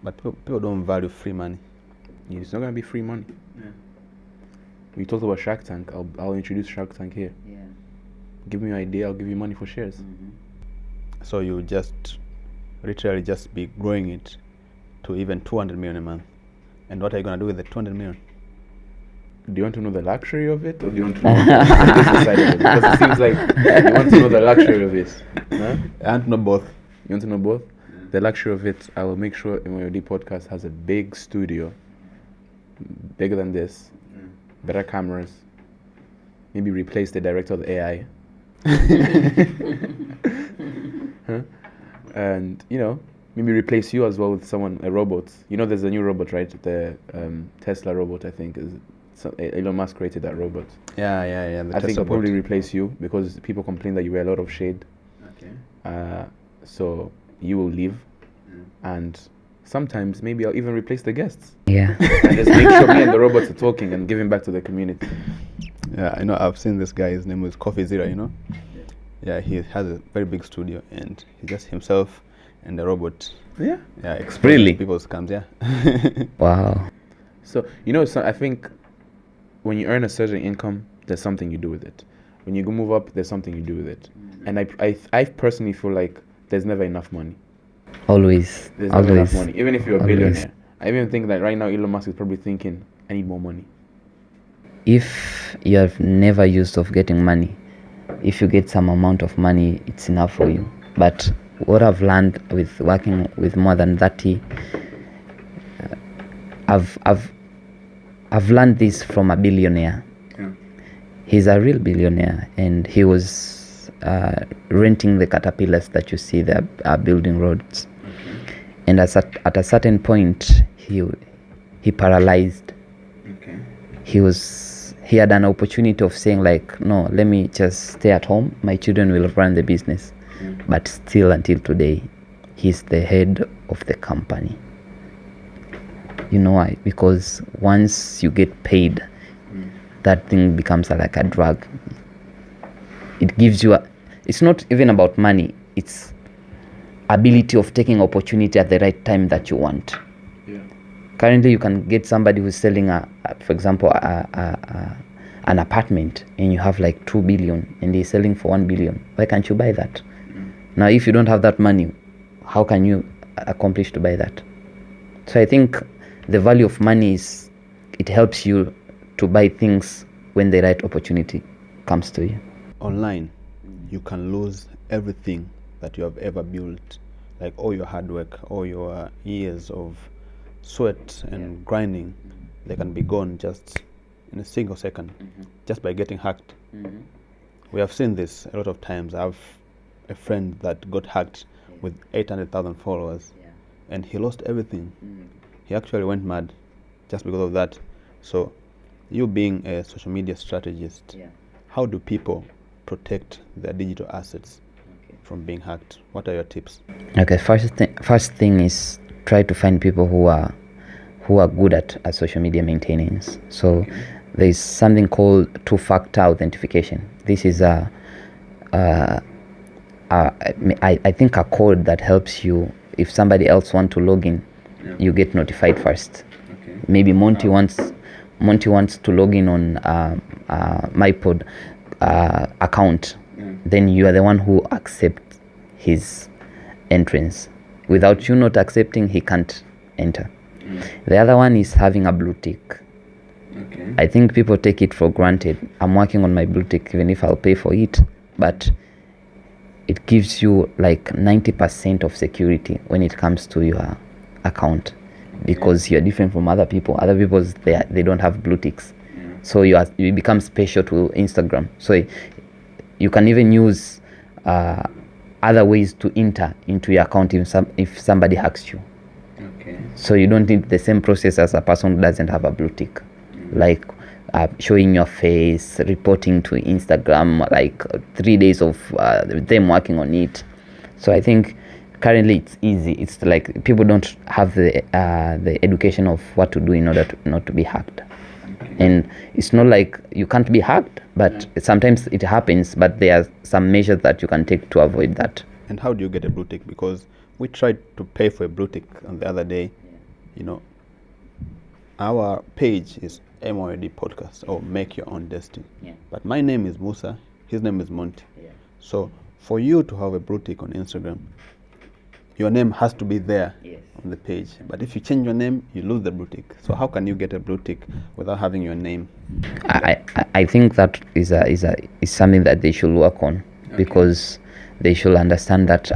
But people don't value free money. It's not going to be free money. Yeah. We talked about Shark Tank. I'll introduce Shark Tank here. Yeah. Give me your idea, I'll give you money for shares. So you just literally just be growing it to even 200 million a month. And what are you going to do with the 200 million? Do you want to know the luxury of it, or do you want to know the business side of it? Because it seems like you want to know the luxury of it. Huh? I want to know both. You want to know both? The luxury of it, I will make sure MYOD Podcast has a big studio, bigger than this, better cameras, maybe replace the director of the AI. Huh? And, maybe replace you as well with a robot. There's a new robot, right? The Tesla robot, I think. Elon Musk created that robot. Yeah. I think I'll probably replace you because people complain that you wear a lot of shade. Okay. So you will leave, and sometimes maybe I'll even replace the guests. Yeah. And just make sure me and the robots are talking and giving back to the community. Yeah, I've seen this guy. His name is Coffee Zira. Yeah, he has a very big studio, and he just himself and the robot. Yeah, exposing Really? people's scams. Yeah. Wow. So I think when you earn a certain income, there's something you do with it. When you go move up, there's something you do with it. And I personally feel like there's never enough money. Always. There's never enough Always. money, even if you're a Always. billionaire. I even think that right now Elon Musk is probably thinking, I need more money. If you have never used of getting money, if you get some amount of money, it's enough for you. But what I've learned with working with more than 30, I've learned this from a billionaire. Yeah. He's a real billionaire, and he was renting the caterpillars that you see there building roads. Okay. And at a certain point, he paralyzed. Okay. He had an opportunity of saying like, no, let me just stay at home, my children will run the business. But still until today, he's the head of the company. You know why? Because once you get paid, that thing becomes like a drug. It gives you it's not even about money, it's ability of taking opportunity at the right time that you want. Yeah. Currently, you can get somebody who's selling for example, an apartment, and you have like 2 billion, and they're selling for 1 billion. Why can't you buy that? Now, if you don't have that money, how can you accomplish to buy that? So I think the value of money is it helps you to buy things when the right opportunity comes to you. Online, you can lose everything that you have ever built, like all your hard work, all your years of sweat and grinding. They can be gone just in a single second, just by getting hacked. We have seen this a lot of times. I have a friend that got hacked with 800,000 followers, and he lost everything. He actually went mad just because of that. So you being a social media strategist, how do people protect their digital assets from being hacked? What are your tips? Okay, first thing is try to find people who are good at social media maintenance. So there's something called two-factor authentication. This is I think a code that helps you if somebody else want to log in, you get notified first. Okay. Maybe Monty wants to log in on MyPod account. Then you are the one who accepts his entrance. Without you not accepting, he can't enter. The other one is having a blue tick. Okay. I think people take it for granted. I'm working on my blue tick even if I'll pay for it, but it gives you like 90% of security when it comes to your account, because you're different from other people. Other people, they don't have blue ticks. So you become special to Instagram. So you can even use other ways to enter into your account if somebody hacks you. Okay. So you don't need the same process as a person who doesn't have a blue tick, like showing your face, reporting to Instagram, like 3 days of them working on it. So I think currently it's easy. It's like people don't have the education of what to do in order to not to be hacked. And it's not like you can't be hacked, but sometimes it happens, but there are some measures that you can take to avoid that. And how do you get a blue tick? Because we tried to pay for a blue tick on the other day. You know, our page is MOD Podcast or Make Your Own Destiny. But my name is Musa, his name is Monty. So for you to have a blue tick on Instagram, your name has to be there on the page. But if you change your name, you lose the blue tick. So how can you get a blue tick without having your name? I think that is something that they should work on, because they should understand that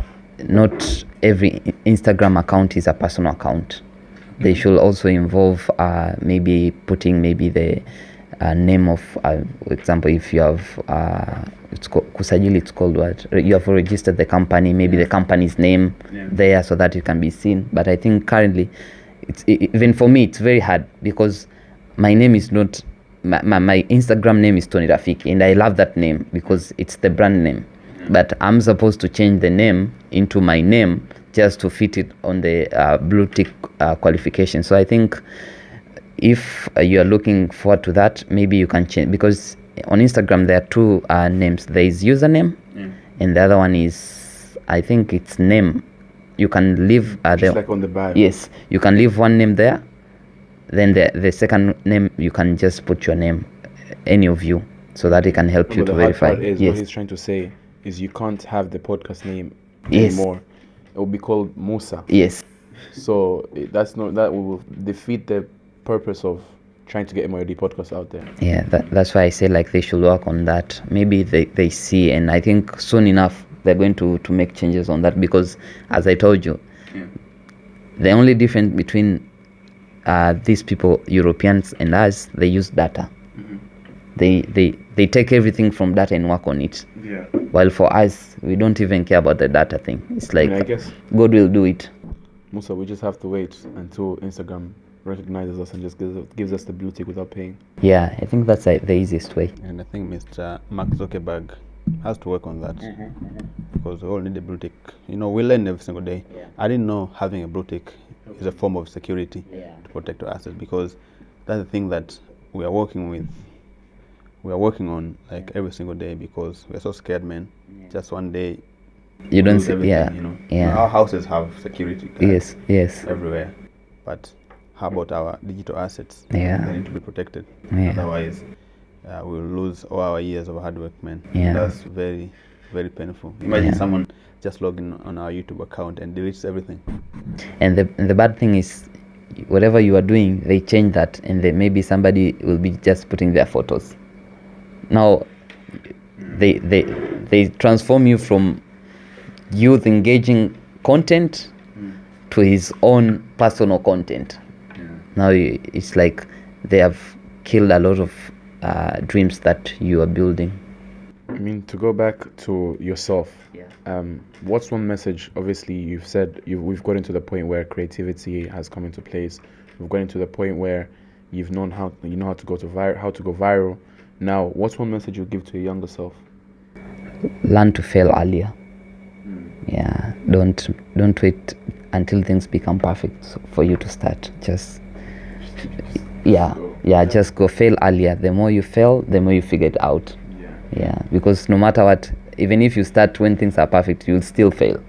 not every Instagram account is a personal account. They should also involve maybe putting the name of, for example, if you have it's called kusajili, it's called what? You have registered the company, maybe the company's name there so that it can be seen. But I think currently, even for me, it's very hard, because my name is not, my Instagram name is Tony Rafiki, and I love that name because it's the brand name. But I'm supposed to change the name into my name just to fit it on the blue tick qualification. So I think if you are looking forward to that, maybe you can change, because on Instagram there are two names. There is username, and the other one is, I think it's name. you can leave Just like on the bio. yes, you can leave one name there, then the second name you can just put your name, any of you, so that it can help you But to the hard verify. part is Yes. what he's trying to say is you can't have the podcast name Yes. anymore. It will be called Musa. Yes. So that will defeat the purpose of trying to get MOD podcast out there. Yeah, that's why I say like they should work on that. Maybe they see, and I think soon enough they're going to make changes on that, because as I told you, the only difference between these people, Europeans and us, they use data. They take everything from data and work on it. Yeah. While for us, we don't even care about the data thing. It's like I guess God will do it. Musa, we just have to wait until Instagram recognizes us and just gives us the blue tick without paying. Yeah, I think that's the easiest way. And I think Mr. Mark Zuckerberg has to work on that, because we all need a blue tick. You know, we learn every single day. I didn't know having a blue tick is a form of security to protect our assets, because that's the thing that we are working with. We are working on like every single day, because we're so scared, man. Just one day You don't lose see, everything, you know. Our houses have security guards yes. everywhere, but how about our digital assets? Yeah. They need to be protected. Yeah. Otherwise, we'll lose all our years of hard work, man. Yeah. That's very, very painful. Imagine someone just logging on our YouTube account and deletes everything. And the bad thing is, whatever you are doing, they change that, and then maybe somebody will be just putting their photos. Now, they transform you from youth engaging content to his own personal content. Now it's like they have killed a lot of dreams that you are building. I mean, to go back to yourself, what's one message? Obviously, you've said we've gotten to the point where creativity has come into place. We've gotten to the point where you know how to go viral. Now, what's one message you give to your younger self? Learn to fail earlier. Yeah, don't wait until things become perfect for you to start. Just just go fail earlier. The more you fail, the more you figure it out. Yeah, because no matter what, even if you start when things are perfect, you'll still fail.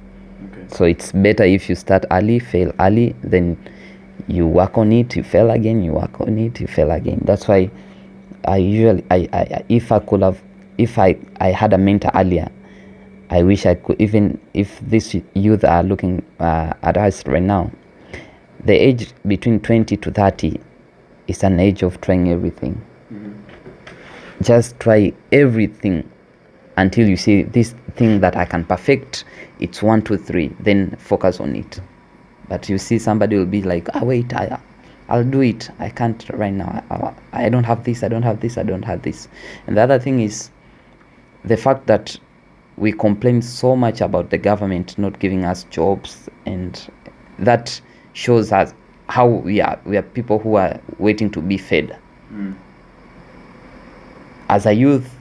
So it's better if you start early, fail early, then you work on it, you fail again, you work on it, you fail again. That's why I usually, if I had a mentor earlier, I wish I could, even if these youth are looking at us right now, the age between 20 to 30 is an age of trying everything. Just try everything until you see this thing that I can perfect. It's 1, 2, 3. Then focus on it. But you see somebody will be like, wait, I'll do it. I can't right now. I don't have this. I don't have this. I don't have this. And the other thing is the fact that we complain so much about the government not giving us jobs, and that shows us how we are people who are waiting to be fed. As a youth,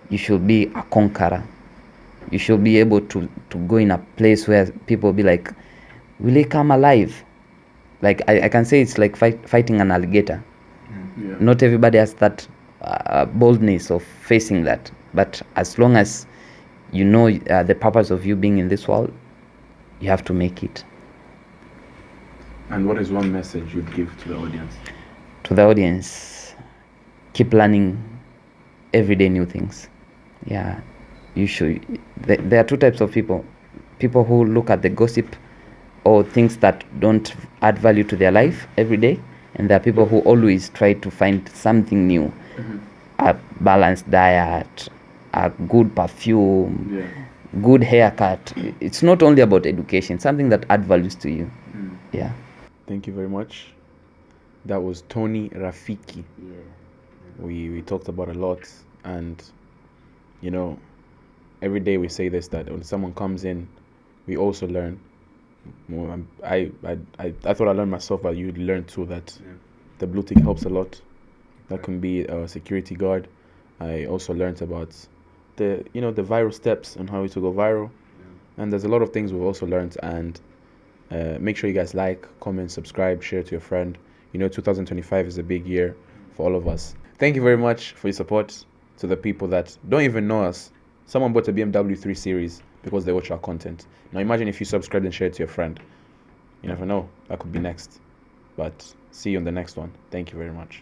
you should be a conqueror. You should be able to go in a place where people be like, will he come alive? Like I can say it's like fighting an alligator. Not everybody has that boldness of facing that. But as long as you know the purpose of you being in this world, you have to make it. And what is one message you'd give to the audience? To the audience, keep learning everyday new things. Yeah, you should. There are two types of people. People who look at the gossip or things that don't add value to their life every day, and there are people who always try to find something new. A balanced diet, a good perfume, good haircut. It's not only about education, something that adds values to you. Yeah. Thank you very much. That was Tony Rafiki. We talked about a lot, and you know, every day we say this, that when someone comes in, we also learn. I thought I learned myself, but you learned too that the blue tick helps a lot. That can be a security guard. I also learned about the viral steps and how to go viral, and there's a lot of things we've also learned. And make sure you guys like, comment, subscribe, share to your friend. 2025 is a big year for all of us. Thank you very much for your support. To the people that don't even know us, someone bought a BMW 3 Series because they watch our content. Now imagine if you subscribe and share it to your friend. You never know, that could be next. But see you on the next one. Thank you very much.